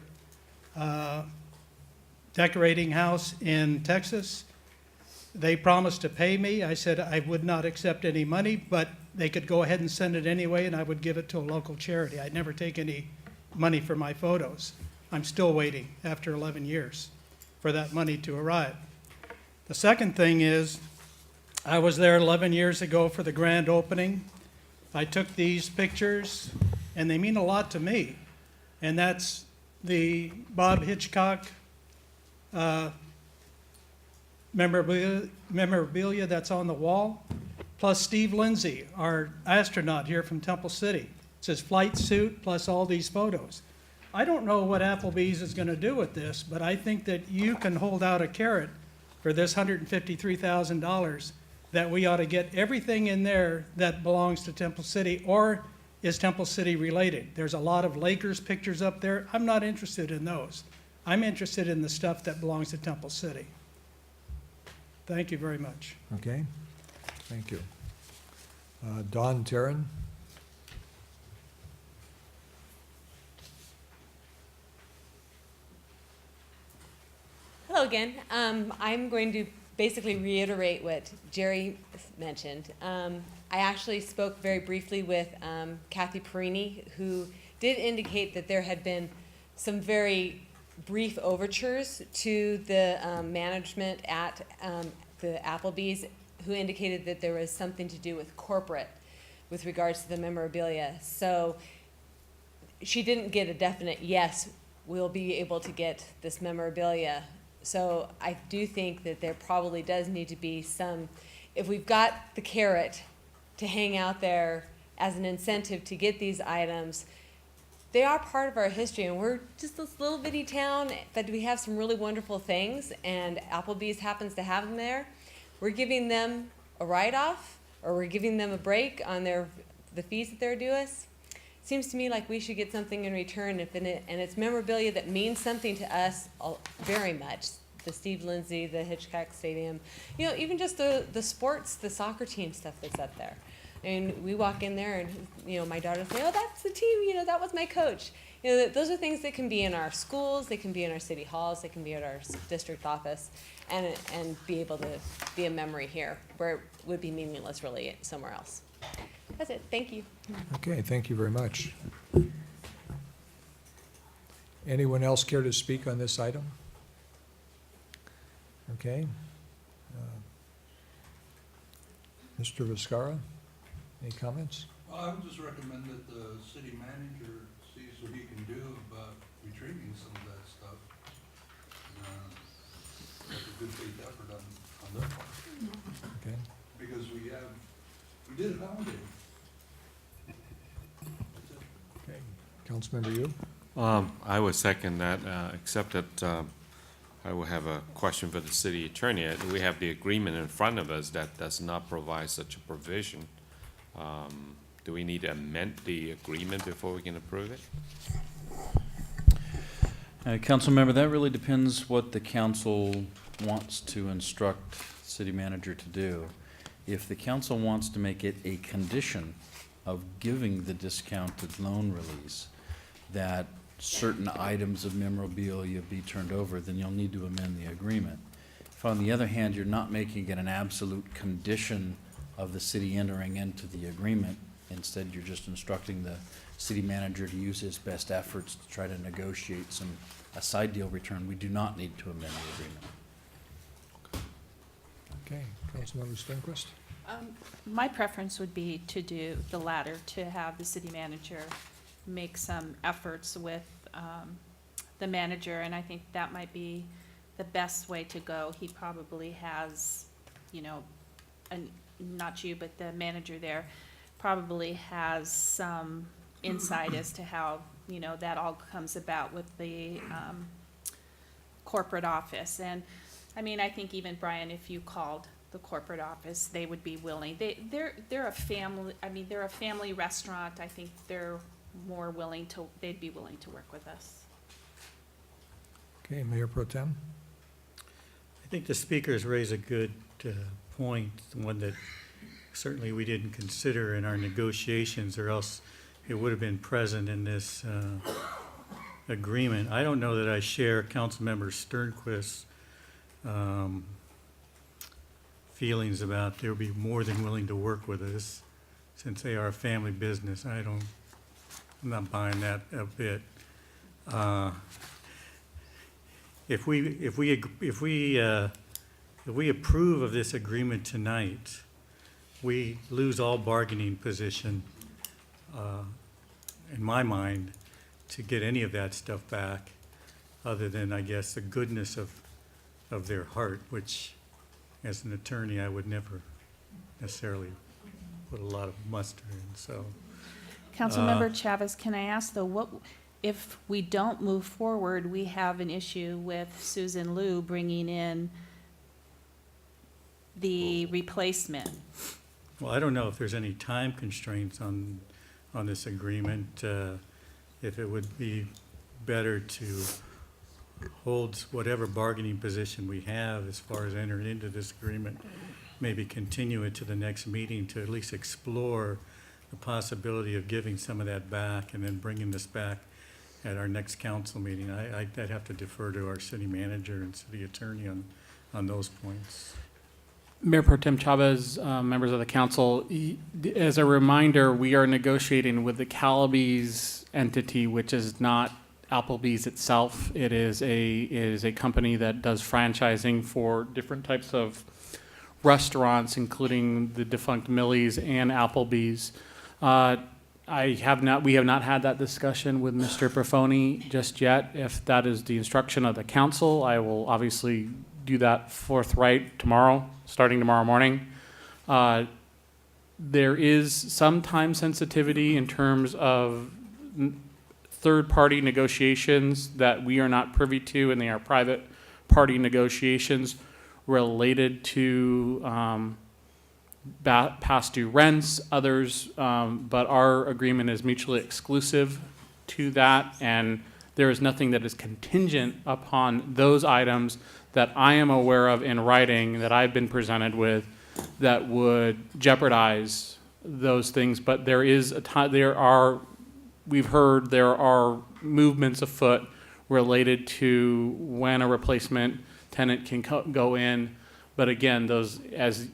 decorating house in Texas. They promised to pay me. I said I would not accept any money, but they could go ahead and send it anyway, and I would give it to a local charity. I'd never take any money for my photos. I'm still waiting after 11 years for that money to arrive. The second thing is, I was there 11 years ago for the grand opening. I took these pictures, and they mean a lot to me. And that's the Bob Hitchcock memorabilia that's on the wall, plus Steve Lindsay, our astronaut here from Temple City. It says flight suit plus all these photos. I don't know what Applebee's is going to do with this, but I think that you can hold out a carrot for this $153,000 that we ought to get everything in there that belongs to Temple City or is Temple City related. There's a lot of Lakers pictures up there. I'm not interested in those. I'm interested in the stuff that belongs to Temple City. Thank you very much. Okay, thank you. Dawn Terran. Hello again. I'm going to basically reiterate what Jerry mentioned. I actually spoke very briefly with Kathy Perini, who did indicate that there had been some very brief overtures to the management at the Applebee's, who indicated that there was something to do with corporate with regards to the memorabilia. So she didn't get a definite yes, we'll be able to get this memorabilia. So I do think that there probably does need to be some, if we've got the carrot to hang out there as an incentive to get these items, they are part of our history, and we're just this little bitty town, but we have some really wonderful things, and Applebee's happens to have them there. We're giving them a write-off, or we're giving them a break on the fees that they're due us. Seems to me like we should get something in return, and it's memorabilia that means something to us very much. The Steve Lindsay, the Hitchcock Stadium, you know, even just the sports, the soccer team stuff that's up there. And we walk in there and, you know, my daughter will say, oh, that's the team, you know, that was my coach. You know, those are things that can be in our schools, they can be in our city halls, they can be at our district office, and be able to be a memory here, where it would be meaningless really somewhere else. That's it, thank you. Okay, thank you very much. Anyone else care to speak on this item? Okay. Mr. Viscara, any comments? Well, I would just recommend that the city manager sees what he can do about retrieving some of that stuff. That's a good faith effort on their part. Okay. Because we did it nowadays. Okay. Councilmember Yu? I would second that, except that I will have a question for the city attorney. We have the agreement in front of us that does not provide such a provision. Do we need to amend the agreement before we can approve it? Council member, that really depends what the council wants to instruct the city manager to do. If the council wants to make it a condition of giving the discounted loan release that certain items of memorabilia be turned over, then you'll need to amend the agreement. If on the other hand, you're not making it an absolute condition of the city entering into the agreement, instead you're just instructing the city manager to use his best efforts to try to negotiate a side deal return, we do not need to amend the agreement. Okay, Councilmember Sternquist? My preference would be to do the latter, to have the city manager make some efforts with the manager, and I think that might be the best way to go. He probably has, you know, not you, but the manager there probably has some insight as to how, you know, that all comes about with the corporate office. And I mean, I think even Brian, if you called the corporate office, they would be willing. They're a family. I mean, they're a family restaurant. I think they're more willing to. They'd be willing to work with us. Okay, Mayor Pro Tem? I think the speakers raise a good point, one that certainly we didn't consider in our negotiations, or else it would have been present in this agreement. I don't know that I share Councilmember Sternquist's feelings about they'll be more than willing to work with us since they are a family business. I'm not buying that a bit. If we approve of this agreement tonight, we lose all bargaining position, in my mind, to get any of that stuff back, other than, I guess, the goodness of their heart, which, as an attorney, I would never necessarily put a lot of muster in. So, Councilmember Chavez, can I ask though, what if we don't move forward? We have an issue with Susan Liu bringing in the replacement. well, I don't know if there's any time constraints on this agreement. If it would be better to hold whatever bargaining position we have as far as entering into this agreement, maybe continue it to the next meeting to at least explore the possibility of giving some of that back and then bringing this back at our next council meeting. I'd have to defer to our city manager and city attorney on those points. Mayor Pro Tem Chavez, members of the council, as a reminder, we are negotiating with the Calabee's entity, which is not Applebee's itself. It is a company that does franchising for different types of restaurants, including the defunct Millie's and Applebee's. We have not had that discussion with Mr. Perfoni just yet. If that is the instruction of the council, I will obviously do that forthright tomorrow, starting tomorrow morning. There is some time sensitivity in terms of third-party negotiations that we are not privy to, and they are private party negotiations related to past due rents, others, but our agreement is mutually exclusive to that, and there is nothing that is contingent upon those items that I am aware of in writing that I've been presented with that would jeopardize those things. But there is we've heard there are movements afoot related to when a replacement tenant can go in. But again, those, as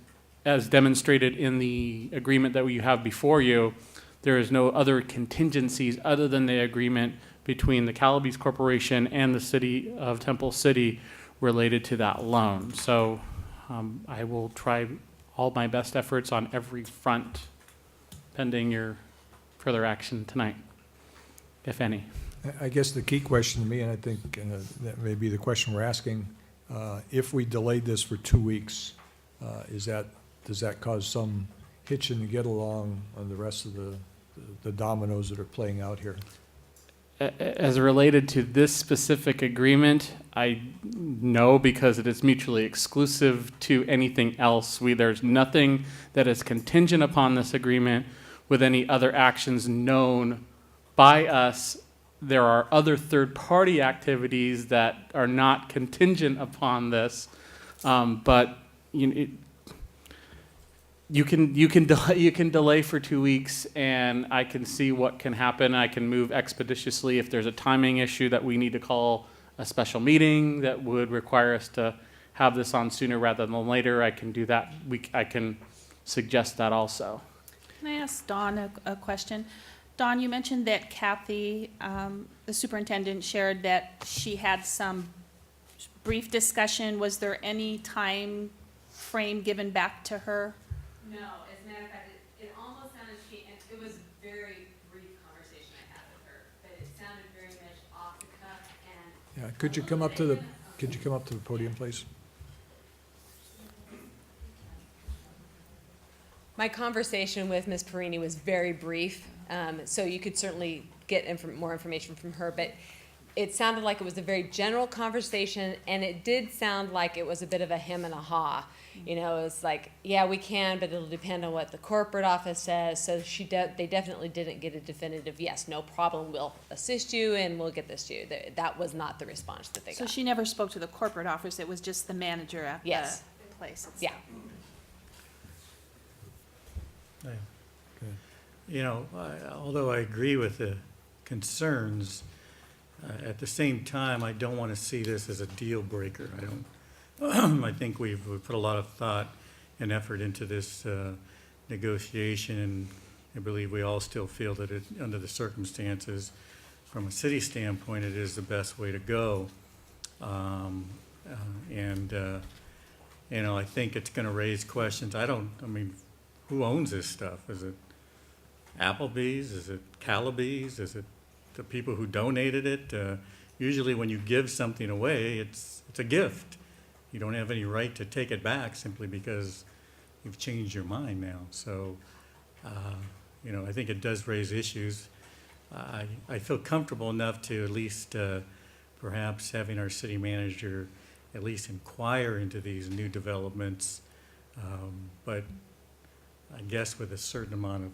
demonstrated in the agreement that you have before you, there is no other contingencies other than the agreement between the Calabrese Corporation and the City of Temple City related to that loan. So I will try all my best efforts on every front pending your further action tonight, if any. I guess the key question to me, and I think that may be the question we're asking, if we delayed this for 2 weeks, does that cause some hitch in the get along on the rest of the dominoes that are playing out here? As related to this specific agreement, I know because it is mutually exclusive to anything else. There's nothing that is contingent upon this agreement with any other actions known by us. There are other third-party activities that are not contingent upon this, but you can delay for 2 weeks, and I can see what can happen. I can move expeditiously if there's a timing issue that we need to call a special meeting that would require us to have this on sooner rather than later. I can do that. I can suggest that also. Can I ask Dawn a question? Dawn, you mentioned that Kathy, the superintendent, shared that she had some brief discussion. Was there any time frame given back to her? No, as a matter of fact, it almost sounded, it was a very brief conversation I had with her, but it sounded very much off the cuff and. Yeah, could you come up to the podium, please? My conversation with Ms. Perini was very brief, so you could certainly get more information from her, but it sounded like it was a very general conversation, and it did sound like it was a bit of a hem and a haw. You know, it's like, yeah, we can, but it'll depend on what the corporate office says. So they definitely didn't get a definitive, yes, no problem, we'll assist you and we'll get this to you. That was not the response that they got. So she never spoke to the corporate office, it was just the manager at the place itself? Yeah. You know, although I agree with the concerns, at the same time, I don't want to see this as a deal breaker. I think we've put a lot of thought and effort into this negotiation, and I believe we all still feel that under the circumstances, from a city standpoint, it is the best way to go. You know, I think it's going to raise questions. Who owns this stuff? Is it Applebee's? Is it Calabrese? Is it the people who donated it? Usually when you give something away, it's a gift. You don't have any right to take it back simply because you've changed your mind now. So, you know, I think it does raise issues. I feel comfortable enough to at least perhaps having our city manager at least inquire into these new developments, but I guess with a certain amount of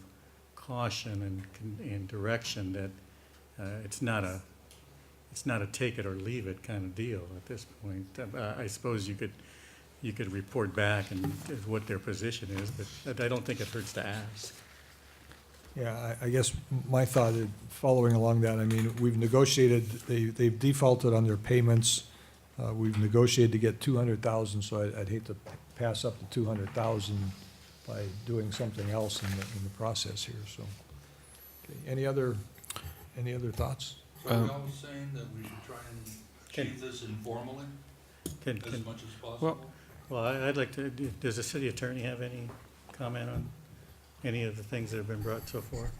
caution and direction that it's not a take it or leave it kind of deal at this point. I suppose you could report back and what their position is, but I don't think it hurts to ask. Yeah, I guess my thought, following along that, I mean, we've negotiated, they've defaulted on their payments. We've negotiated to get 200,000, so I'd hate to pass up the 200,000 by doing something else in the process here, so. Okay. Any other thoughts? So are y'all saying that we should try and achieve this informally as much as possible? Well, I'd like to, does the city attorney have any comment on any of the things that have been brought so far?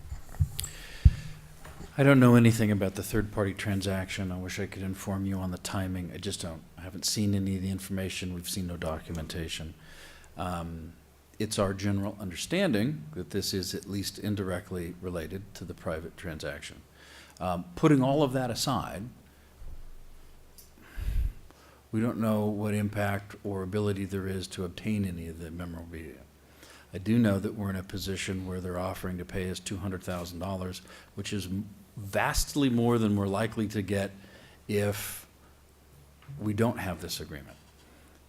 I don't know anything about the third-party transaction. I wish I could inform you on the timing. I haven't seen any of the information. We've seen no documentation. It's our general understanding that this is at least indirectly related to the private transaction. Putting all of that aside, we don't know what impact or ability there is to obtain any of the memorabilia. I do know that we're in a position where they're offering to pay us $200,000, which is vastly more than we're likely to get if we don't have this agreement.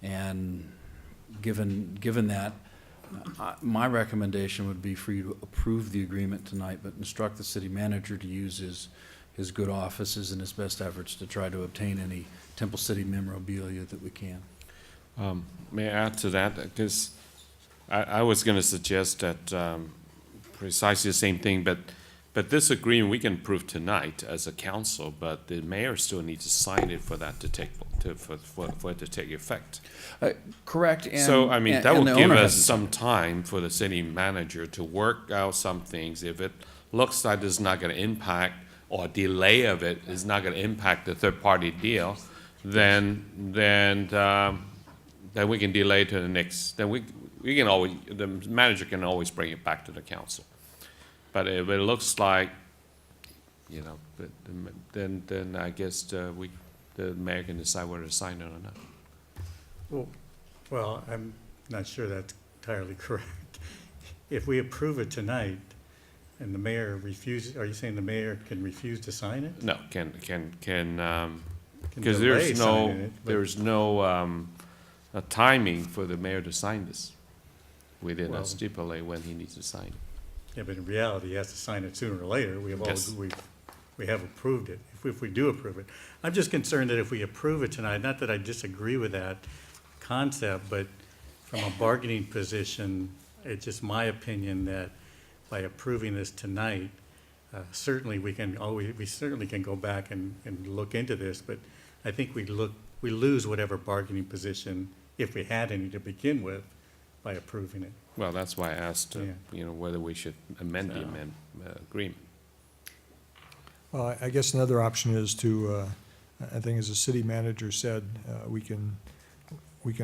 And given that, my recommendation would be for you to approve the agreement tonight, but instruct the city manager to use his good offices and his best efforts to try to obtain any Temple City memorabilia that we can. May I add to that? Because I was going to suggest that precisely the same thing, but this agreement we can approve tonight as a council, but the mayor still needs to sign it for that to take for it to take effect. Correct. And, so I mean that and will the give owner us hasn't some time for the city manager to work out some things. If it looks like it's not going to impact, or delay of it is not going to impact the third-party deal, then we can delay to the next. Then we can always, the manager can always bring it back to the council. But if it looks like, you know, then I guess the mayor can decide whether to sign it or not. Well, I'm not sure that's entirely correct. If we approve it tonight and the mayor refuses, are you saying the mayor can refuse to sign it? No, can because delay signing it, but- there's no a timing for the mayor to sign this. We did Well- not stipulate when he needs to sign it. Yeah, but in reality, he has to sign it sooner or later. We have Yes. we have approved it, if we do approve it. I'm just concerned that if we approve it tonight, not that I disagree with that concept, but from a bargaining position, it's just my opinion that by approving this tonight, certainly we certainly can go back and look into this, but I think we lose whatever bargaining position, if we had any to begin with, by approving it. Well, that's why I asked, Yeah. you know, whether we should amend the agreement. Well, I guess another option is to, I think as the city manager said, we can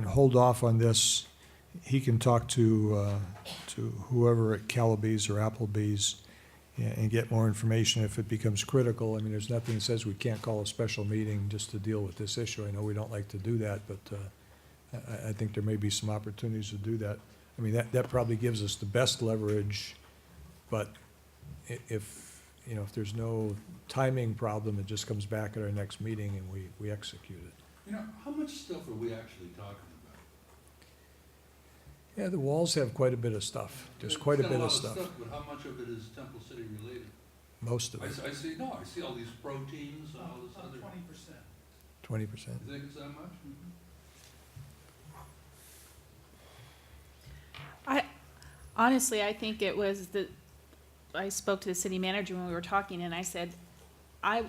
hold off on this. He can talk to whoever at Calabee's or Applebee's and get more information if it becomes critical. I mean, there's nothing that says we can't call a special meeting just to deal with this issue. I know we don't like to do that, but I think there may be some opportunities to do that. I mean, that probably gives us the best leverage, but if, you know, if there's no timing problem, it just comes back at our next meeting and we execute it. You know, how much stuff are we actually talking about? Yeah, the walls have quite a bit of stuff. There's quite a It's got bit of lot stuff, But how much of it is Temple City related? most of I it, see all these proteins and all this other. 20%. You think it's that much? Honestly, I think it was I spoke to the city manager when we were talking, and I said, I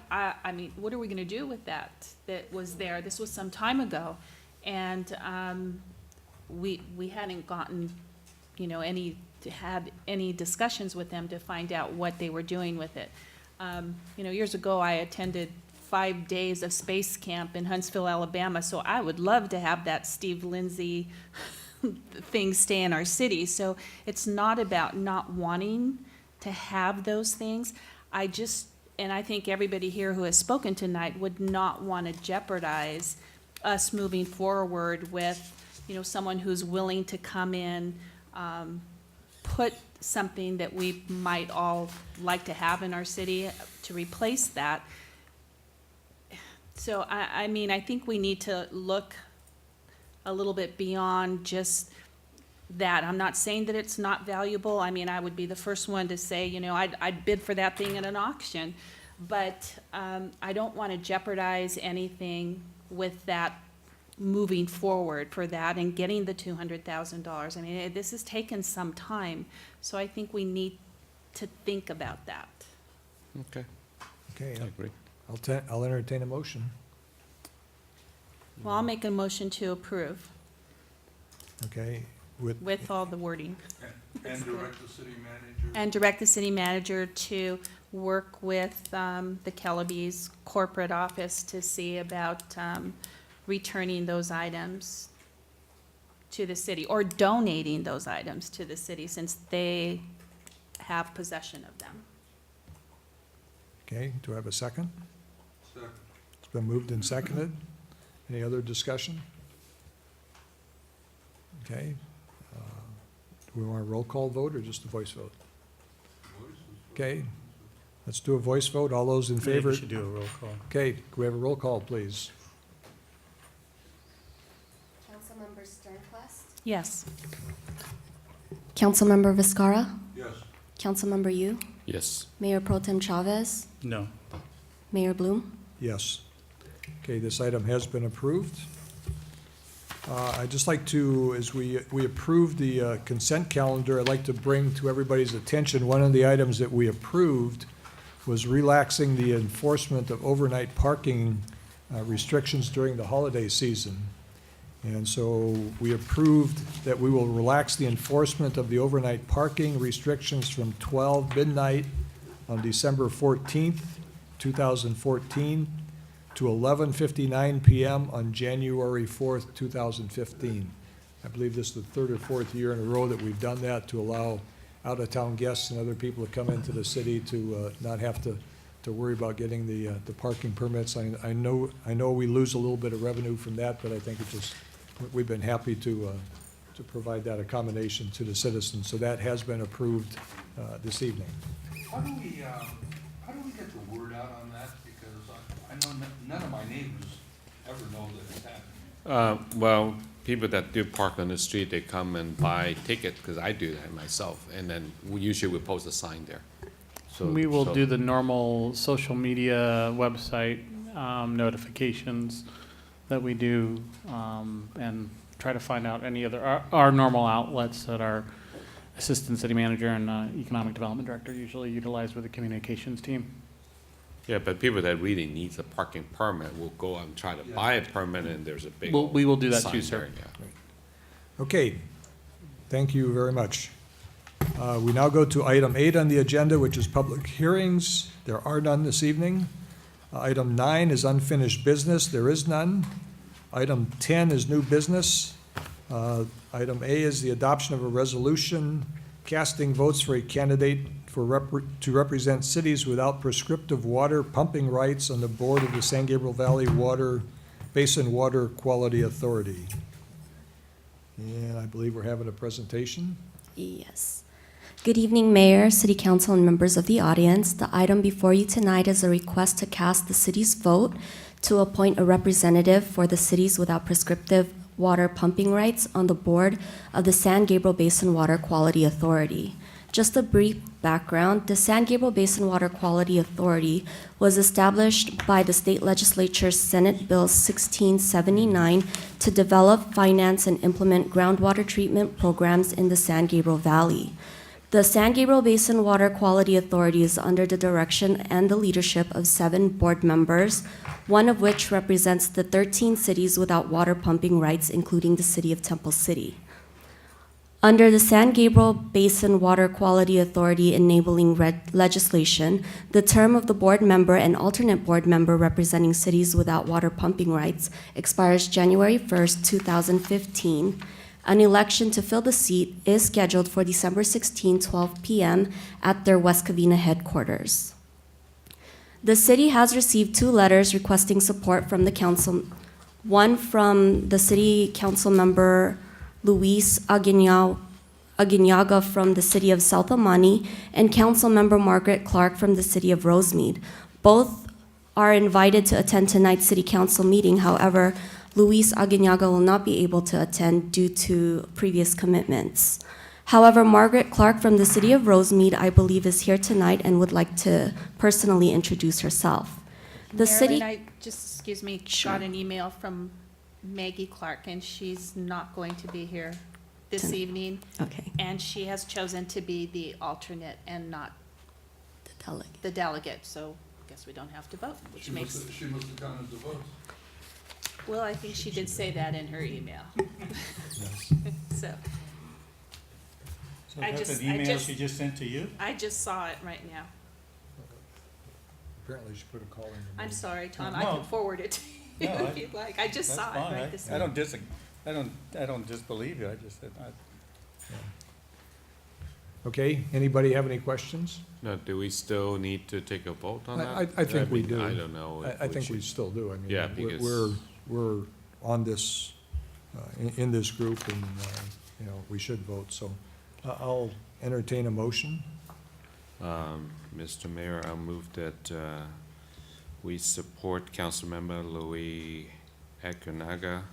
mean, what are we gonna do with that was there? This was some time ago. And, we hadn't gotten, you know, had any discussions with them to find out what they were doing with it. You know, years ago, I attended 5 days of space camp in Huntsville, Alabama, so I would love to have that Steve Lindsay things stay in our city. So it's not about not wanting to have those things. And I think everybody here who has spoken tonight would not want to jeopardize us moving forward with, you know, someone who's willing to come in, put something that we might all like to have in our city to replace that. So I mean, I think we need to look a little bit beyond just that. I'm not saying that it's not valuable. I mean, I would be the first one to say, you know, I'd bid for that thing at an auction. But I don't want to jeopardize anything with that moving forward for that and getting the $200,000. I mean, this has taken some time. So I think we need to think about that. Okay. Okay, I agree. I'll entertain a motion. Well, I'll make a motion to approve Okay, with all the wording. And direct the city manager? And direct the city manager to work with the Calabee's corporate office to see about returning those items to the city, or donating those items to the city, since they have possession of them. Okay, do I have a second? Second. It's been moved and seconded. Any other discussion? Okay. Do we want a roll call vote or just a voice vote? Okay, let's do a voice vote. All those in Maybe favor? we should do a roll call. Okay, can we have a roll call, please? Councilmember Sternquest? Yes. Councilmember Viscara? Yes. Councilmember Yu? Yes. Mayor Pro Tem Chavez? No. Mayor Bloom? Yes. Okay, this item has been approved. I'd just like to, as we approve the consent calendar, I'd like to bring to everybody's attention, one of the items that we approved was relaxing the enforcement of overnight parking restrictions during the holiday season. And so we approved that we will relax the enforcement of the overnight parking restrictions from 12 midnight on December 14th, 2014, to 11:59 PM on January 4th, 2015. I believe this is the third or fourth year in a row that we've done that to allow out-of-town guests and other people to come into the city to not have to worry about getting the parking permits. I know we lose a little bit of revenue from that, but I think it just, we've been happy to provide that accommodation to the citizens. So that has been approved this evening. How do we get the word out on that? Because I know none of my neighbors ever know that it's happening. Well, people that do park on the street, they come and buy tickets, because I do that myself, and then usually we post a sign there. So We will do the normal social media website notifications that we do, and try to find out any other, our normal outlets that our Assistant City Manager and Economic Development Director usually utilize with the communications team. Yeah, but people that really needs a parking permit will go and try to buy a permit, and there's a big We will do that sign too, sir. there, yeah. Okay, thank you very much. We now go to item 8 on the agenda, which is public hearings. There are none this evening. Item 9 is unfinished business. There is none. Item 10 is new business. Item A is the adoption of a resolution casting votes for a candidate to represent cities without prescriptive water pumping rights on the board of the San Gabriel Valley Basin Water Quality Authority. And I believe we're having a presentation. Yes. Good evening, Mayor, City Council, and members of the audience. The item before you tonight is a request to cast the city's vote to appoint a representative for the cities without prescriptive water pumping rights on the board of the San Gabriel Basin Water Quality Authority. Just a brief background, the San Gabriel Basin Water Quality Authority was established by the state legislature's Senate Bill 1679 to develop, finance, and implement groundwater treatment programs in the San Gabriel Valley. The San Gabriel Basin Water Quality Authority is under the direction and the leadership of 7 board members, one of which represents the 13 cities without water pumping rights, including the city of Temple City. Under the San Gabriel Basin Water Quality Authority enabling legislation, the term of the board member and alternate board member representing cities without water pumping rights expires January 1st, 2015. An election to fill the seat is scheduled for December 16, 12 p.m. at their West Covina headquarters. The city has received 2 letters requesting support from the council, one from the city council member Luis Aguinaga from the city of South Amani and council member Margaret Clark from the city of Rosemead. Both are invited to attend tonight's city council meeting. However, Luis Aguinaga will not be able to attend due to previous commitments. However, Margaret Clark from the city of Rosemead, I believe, is here tonight and would like to personally introduce herself. The city. I just, excuse me, got an email from Maggie Clark, and she's not going to be here this evening. Okay. And she has chosen to be the alternate and not the delegate, so I guess we don't have to vote, which makes. She must have counted the votes. Well, I think she did say that in her email. So. So that's an email she just sent to you? I just saw it right now. Apparently she put a call in. the I'm meeting. sorry, Tom, No. I can forward it to you No, if you'd like. I just saw it right this I minute. don't disbelieve you, I just said, Okay, anybody have any questions? No, do we still need to take a vote on that? I think we mean, do. I don't know. if I think we should- still do. I mean, Yeah, we're- because- We're on this, in this group, and, you know, we should vote, so I'll entertain a motion. Mr. Mayor, I'll move that we support Councilmember Louis Ekunaga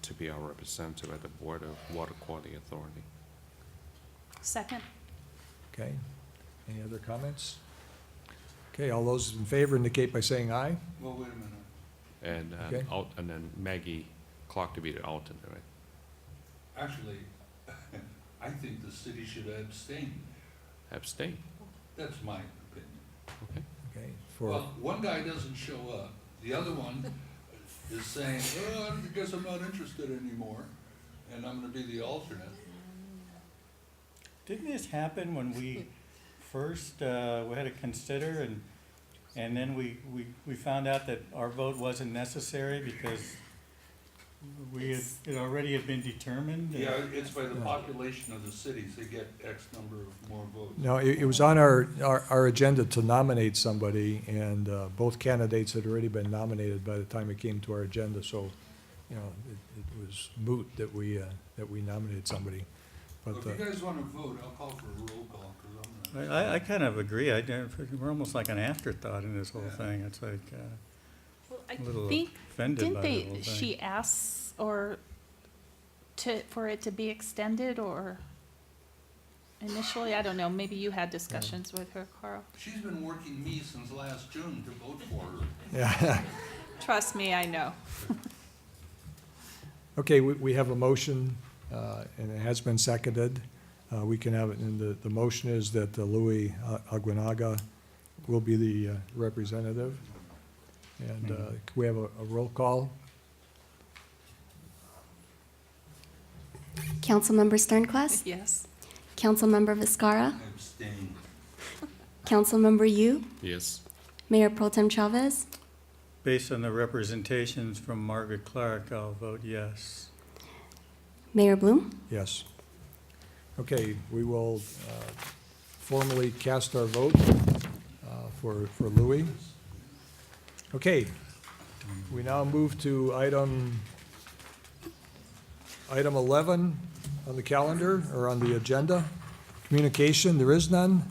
to be our representative at the Board of Water Quality Authority. Second. Okay, any other comments? Okay, all those in favor indicate by saying aye. Well, wait a minute. And, Okay. and then Maggie Clark to be the alternate, right? Actually, I think the city should abstain. Abstain. That's my opinion. Okay. Okay, for, Well, one guy doesn't show up, the other one is saying, oh, I guess I'm not interested anymore, and I'm gonna be the alternate. Didn't this happen when we first, we had to consider and then we found out that our vote wasn't necessary because it already had been determined? Yeah, it's by the population of the cities, they get X number of more votes. no, it was on our agenda to nominate somebody, and both candidates had already been nominated by the time it came to our agenda, so, you know, it was moot that we nominated somebody. Well, But, if you guys wanna vote, I'll call for a roll call, cause I'm gonna. I kind of agree. We're almost like an afterthought in this whole thing. It's like, Well, I a little think, offended by the whole didn't thing. she ask or for it to be extended or initially? I don't know, maybe you had discussions with her, Carl. She's been working me since last June to vote for her. yeah, Trust me, I know. okay, we have a motion, and it has been seconded. We can have it, and the motion is that Louis Aguinaga will be the representative. And can we have a roll call? Councilmember Sternquist, Yes. Councilmember Viscara, Abstain. Councilmember Yu, Yes. Mayor Pro Tem Chavez, Based on the representations from Margaret Clark, I'll vote yes. Mayor Bloom. Yes. Okay, we will formally cast our vote for Louis. Okay, we now move to item 11 on the calendar, or on the agenda. Communication, there is none.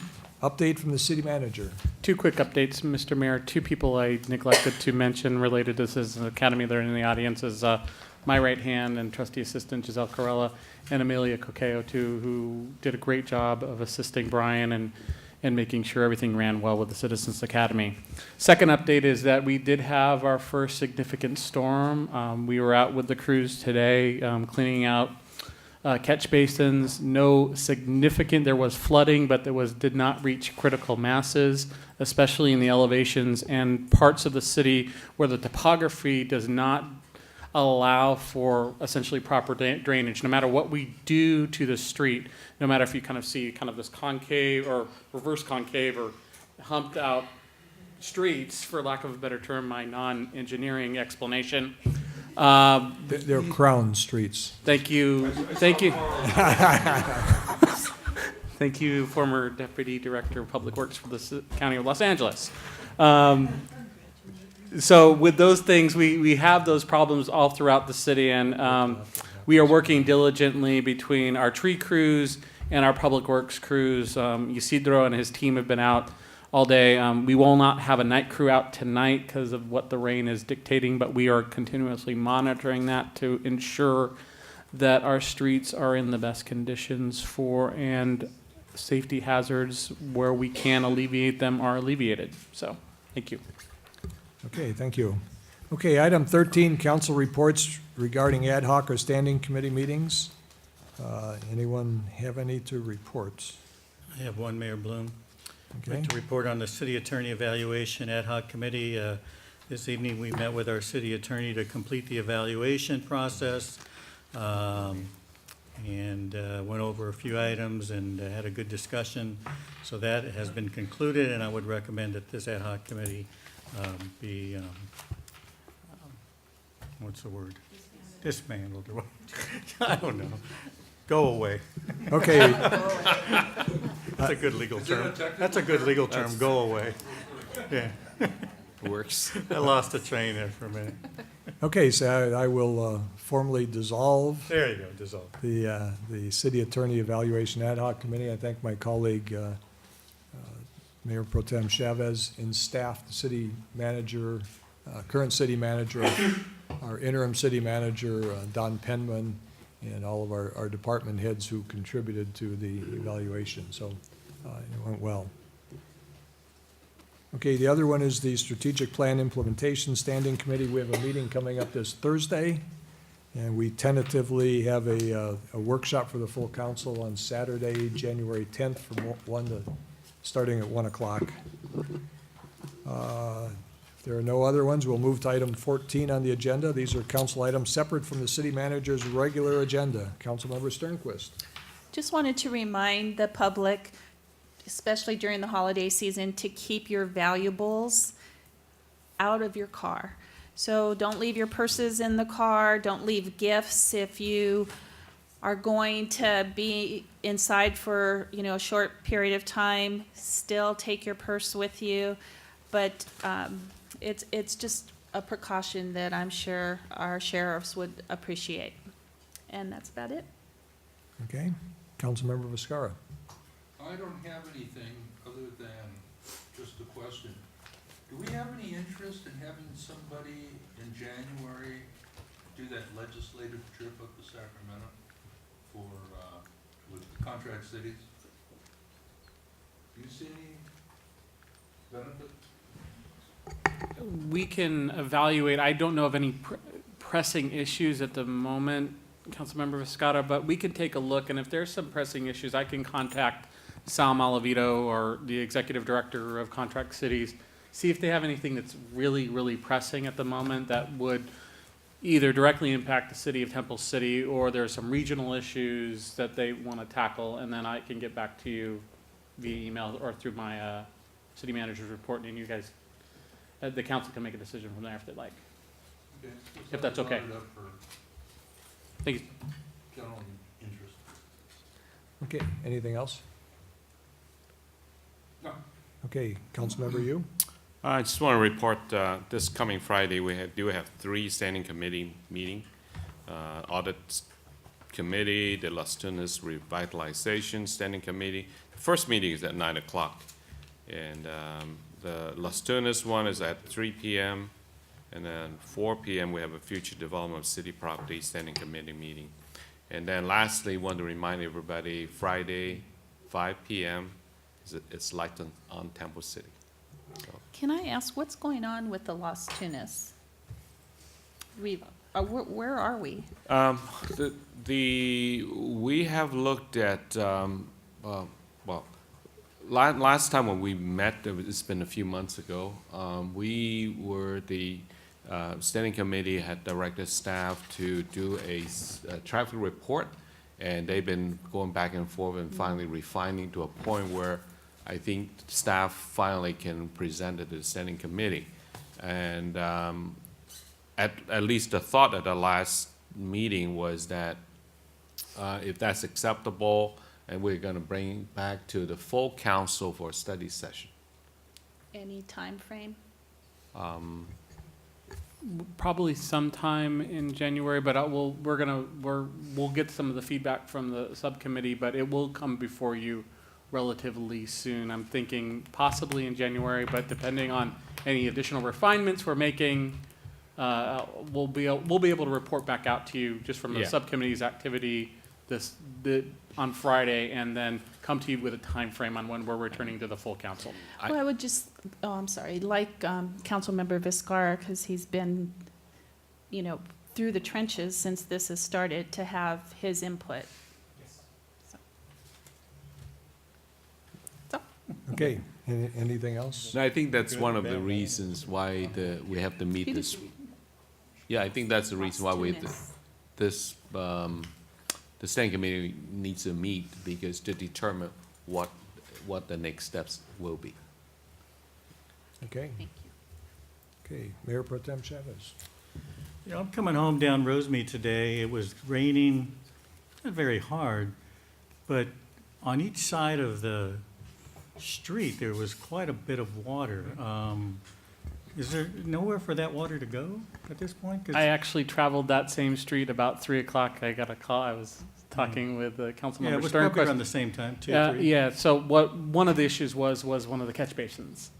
Update from the city manager. Two quick updates, Mr. Mayor. Two people I neglected to mention related to this academy that are in the audience is my right hand and trustee assistant Giselle Corella and Amelia Coqueo too, who did a great job of assisting Brian and making sure everything ran well with the Citizens Academy. Second update is that we did have our first significant storm. We were out with the crews today cleaning out catch basins. No significant, there was flooding, but did not reach critical masses, especially in the elevations and parts of the city where the topography does not allow for essentially proper drainage. No matter what we do to the street, no matter if you kind of see kind of this concave or reverse concave or humped out streets, for lack of a better term, my non-engineering explanation. They're crown streets. Thank you. Thank you. Thank you, former Deputy Director of Public Works for the County of Los Angeles. So with those things, we have those problems all throughout the city, and we are working diligently between our tree crews and our public works crews. Isidro and his team have been out all day. We will not have a night crew out tonight because of what the rain is dictating, but we are continuously monitoring that to ensure that our streets are in the best conditions for, and safety hazards where we can alleviate them are alleviated. So, thank you. Okay, thank you. Okay, item 13, council reports regarding ad hoc or standing committee meetings. Anyone have any to report? I have one, Mayor Bloom. I'd Okay. like to report on the city attorney evaluation ad hoc committee. This evening, we met with our city attorney to complete the evaluation process, and went over a few items and had a good discussion. So that has been concluded, and I would recommend that this ad hoc committee be, what's the word? Dismantled, or what? I don't know. Go away. Okay. That's a good legal Is it a term. technical That's a good term? legal term, go away. Yeah. Works. I lost the train there for a minute. Okay, so I will formally dissolve There you go, dissolve. the City Attorney Evaluation Ad Hoc Committee. I thank my colleague, Mayor Pro Tem Chavez, and staff, the city manager, current city manager, our interim city manager, Don Penman, and all of our department heads who contributed to the evaluation. So it went well. Okay, the other one is the Strategic Plan Implementation Standing Committee. We have a meeting coming up this Thursday, and we tentatively have a workshop for the full council on Saturday, January 10th, from starting at 1 o'clock. If there are no other ones, we'll move to item 14 on the agenda. These are council items separate from the city manager's regular agenda. Councilmember Sternquist. Just wanted to remind the public, especially during the holiday season, to keep your valuables out of your car. So don't leave your purses in the car, don't leave gifts. If you are going to be inside for, a short period of time, still take your purse with you. But it's just a precaution that I'm sure our sheriffs would appreciate. And that's about it. Okay, Councilmember Viscara. I don't have anything other than just a question. Do we have any interest in having somebody in January do that legislative trip up to Sacramento for, with contract cities? Do you see any benefit? We can evaluate. I don't know of any pressing issues at the moment, Councilmember Viscara, but we can take a look, and if there's some pressing issues, I can contact Sal Malavito or the Executive Director of Contract Cities, see if they have anything that's really, really pressing at the moment that would either directly impact the city of Temple City, or there's some regional issues that they want to tackle, and then I can get back to you via email or through my city manager's report, and you guys, the council can make a decision from there if they'd like. Okay. If that's okay. Brought it up for Thank you. general interest. Okay, anything else? No. Okay, Councilmember Yu. I just want to report, this coming Friday, we do have 3 standing committee meeting. Audit Committee, the Las Tunas Revitalization Standing Committee. The first meeting is at 9 o'clock. And the Las Tunas one is at 3 p.m. And then 4 p.m. we have a Future Development of City Property Standing Committee meeting. And then lastly, want to remind everybody, Friday, 5 p.m. It's Light on Temple City. So, Can I ask, what's going on with the Las Tunas? Where are we? We have looked at, last time when we met, it's been a few months ago, we were the standing committee had directed staff to do a traffic report, and they've been going back and forth and finally refining to a point where I think staff finally can present it to the standing committee. And at least the thought at the last meeting was that if that's acceptable, and we're going to bring it back to the full council for a study session. Any time frame? Probably sometime in January, but we'll get some of the feedback from the subcommittee, but it will come before you relatively soon. I'm thinking possibly in January, but depending on any additional refinements we're making, we'll be able to report back out to you just from the Yeah. subcommittee's activity on Friday, and then come to you with a time frame on when we're returning to the full council. Well, I would just, I'm sorry, like Councilmember Viscara, because he's been, through the trenches since this has started, to have his input. Okay, anything else? No, I think that's one of the reasons why we have to meet this. Yeah, I think that's the reason why the standing committee needs to meet, because to determine what the next steps will be. Okay. Thank you. Okay, Mayor Pro Tem Chavez. I'm coming home down Rosemead today. It was raining, not very hard, but on each side of the street, there was quite a bit of water. Is there nowhere for that water to go at this point? 'Cause- I actually traveled that same street about 3 o'clock. I got a call. I was talking with Yeah, Councilmember it was probably Sternquist. around the same time, 2, 3. Yeah, so one of the issues was one of the catch basins,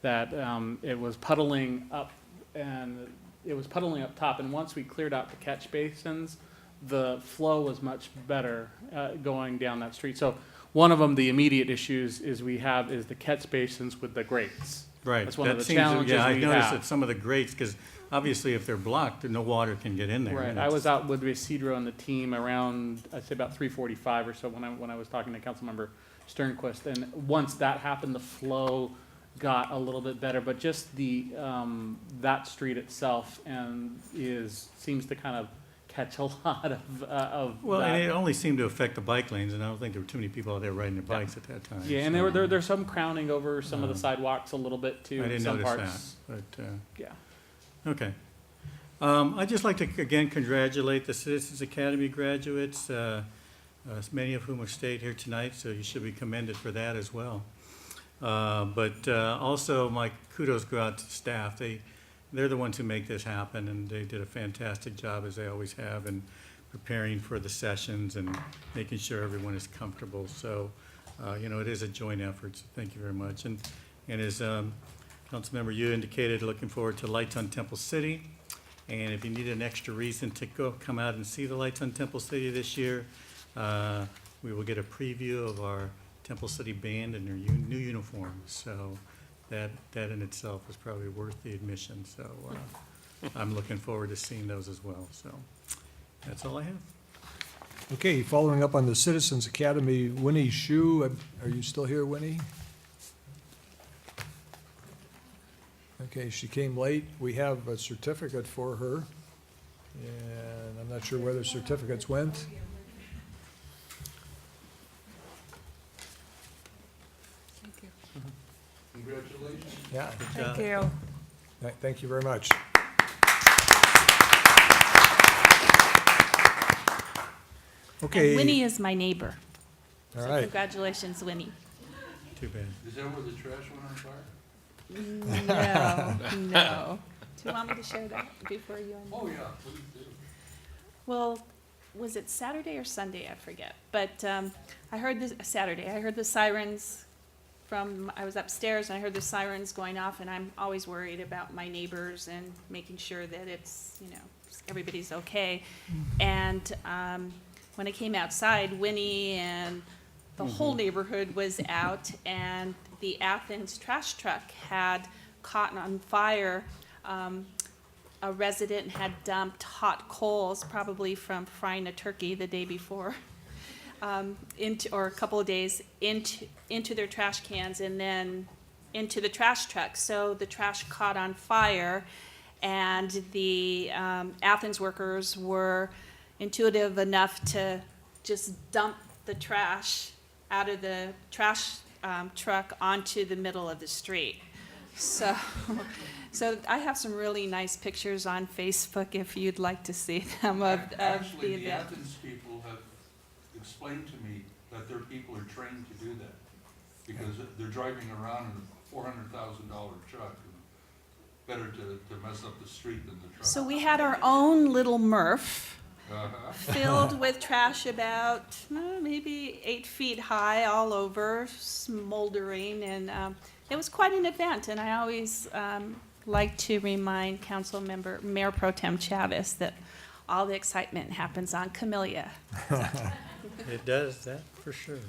that it was puddling up, and it was puddling up top, and once we cleared out the catch basins, the flow was much better going down that street. So one of them, the immediate issues is the catch basins with the grates. Right. That's one of that the seems to- challenges Yeah, I we noticed have. that some of the grates, because obviously if they're blocked, no water can get in there. Right, and I was it's- out with Isidro and the team around, I'd say about 3:45 or so when I was talking to Councilmember Sternquist. And once that happened, the flow got a little bit better, but just that street itself seems to kind of catch a lot of Well, and that. it only seemed to affect the bike lanes, and I don't think there were too many people out there riding their bikes at that time. Yeah, and so- there's some crowning over some of the sidewalks a little bit too. I in didn't some notice parts. that, but, Yeah. okay. I'd just like to, again, congratulate the Citizens Academy graduates, many of whom have stayed here tonight, so you should be commended for that as well. But also, my kudos go out to staff. They're the ones who make this happen, and they did a fantastic job, as they always have, in preparing for the sessions and making sure everyone is comfortable. So, it is a joint effort, so thank you very much. And as Councilmember, you indicated, looking forward to Lights on Temple City. And if you need an extra reason to come out and see the Lights on Temple City this year, we will get a preview of our Temple City Band in their new uniforms. So that in itself is probably worth the admission. So I'm looking forward to seeing those as well. So that's all I have. Okay, following up on the Citizens Academy, Winnie Shu, are you still here, Winnie? Okay, she came late. We have a certificate for her, and I'm not sure where the certificates went. Congratulations. Yeah. Good job. you. Thank you very much. Okay. And Winnie is my neighbor. All So right. congratulations, Winnie. Too bad. Is that where the trash went on fire? No. Do you want me to share that before you end? Oh, yeah, please do. Well, was it Saturday or Sunday? I forget. But I heard this Saturday. I heard the sirens I was upstairs and I heard the sirens going off, and I'm always worried about my neighbors and making sure that it's, everybody's okay. And when I came outside, Winnie and the whole neighborhood was out, and the Athens trash truck had caught on fire. A resident had dumped hot coals, probably from frying a turkey the day before, or a couple of days, into their trash cans and then into the trash truck. So the trash caught on fire, and the Athens workers were intuitive enough to just dump the trash out of the trash truck onto the middle of the street. So I have some really nice pictures on Facebook if you'd like to see them of the Actually, the event. Athens people have explained to me that their people are trained to do that, because they're driving around in a $400,000 truck, and better to mess up the street than the truck. So we had our own little MRF Uh-huh. filled with trash about maybe 8 feet high all over, smoldering, and it was quite an event. And I always like to remind Mayor Pro Tem Chavez that all the excitement happens on Camellia. It does, that for sure.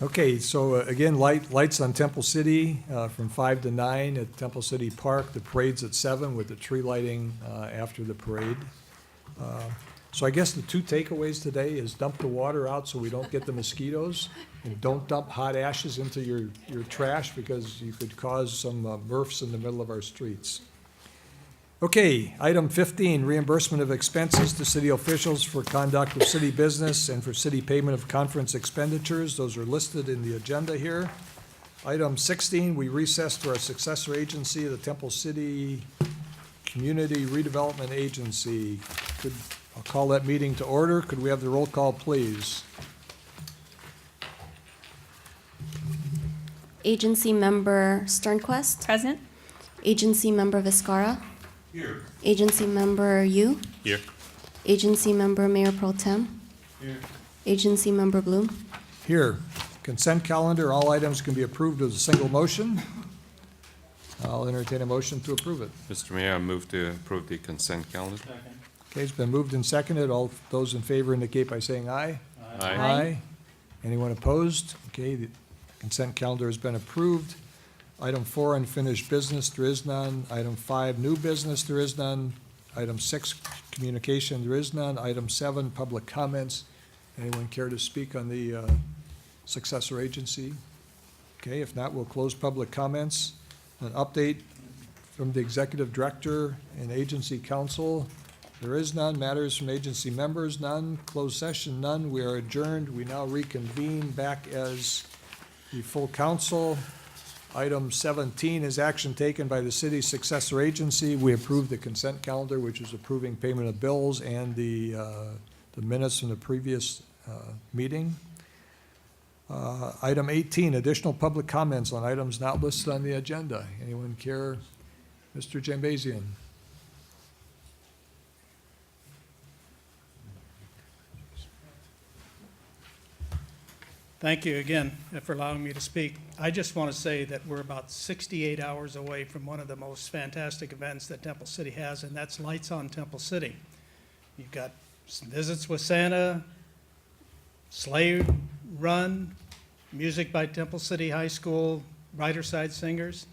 Okay, so again, lights on Temple City from 5 to 9 at Temple City Park. The parade's at 7 with the tree lighting after the parade. So I guess the two takeaways today is dump the water out so we don't get the mosquitoes, and don't dump hot ashes into your trash, because you could cause some MRFs in the middle of our streets. Okay, item 15, reimbursement of expenses to city officials for conduct of city business and for city payment of conference expenditures. Those are listed in the agenda here. Item 16, we recess to our successor agency, the Temple City Community Redevelopment Agency. I'll call that meeting to order. Could we have the roll call, please? Agency Member Sternquist. Present. Agency Member Viscara. Here. Agency Member Yu. Here. Agency Member Mayor Pro Tem. Here. Agency Member Bloom. Here. Consent calendar, all items can be approved with a single motion. I'll entertain a motion to approve it. Mr. Mayor, I move to approve the consent calendar. Okay, it's been moved and seconded. All those in favor indicate by saying aye. Aye. Anyone opposed? Okay, the consent calendar has been approved. Item 4, unfinished business, there is none. Item 5, new business, there is none. Item 6, communication, there is none. Item 7, public comments. Anyone care to speak on the successor agency? Okay, if not, we'll close public comments. An update from the executive director and agency council. There is none. Matters from agency members, none. Closed session, none. We are adjourned. We now reconvene back as the full council. Item 17 is action taken by the city's successor agency. We approved the consent calendar, which is approving payment of bills and the minutes from the previous meeting. Item 18, additional public comments on items not listed on the agenda. Anyone care? Mr. Jambazian. Thank you again for allowing me to speak. I just want to say that we're about 68 hours away from one of the most fantastic events that Temple City has, and that's Lights on Temple City. You've got some visits with Santa, sleigh run, music by Temple City High School, Brighter Side Singers,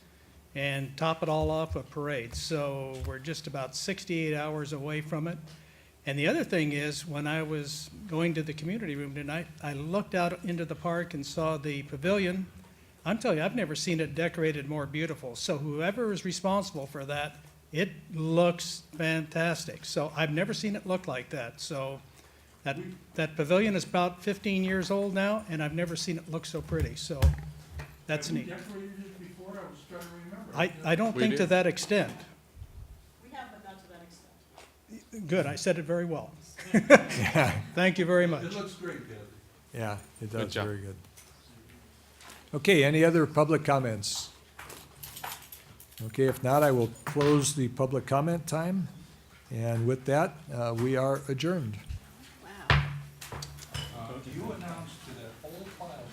and top it all off, a parade. So we're just about 68 hours away from it. And the other thing is, when I was going to the community room tonight, I looked out into the park and saw the pavilion. I'm telling you, I've never seen it decorated more beautiful. So whoever is responsible for that, it looks fantastic. So I've never seen it look like that. So that pavilion is about 15 years old now, and I've never seen it look so pretty. So that's neat. Decorated it before? I was trying to remember. I don't We think to did. that extent. We have, but not to that extent. Good, I said it very well. Thank you very much. It looks great, Kathy. Yeah, it Good does, job. very good. Okay, any other public comments? Okay, if not, I will close the public comment time. And with that, we are adjourned. Do you announce to that whole pile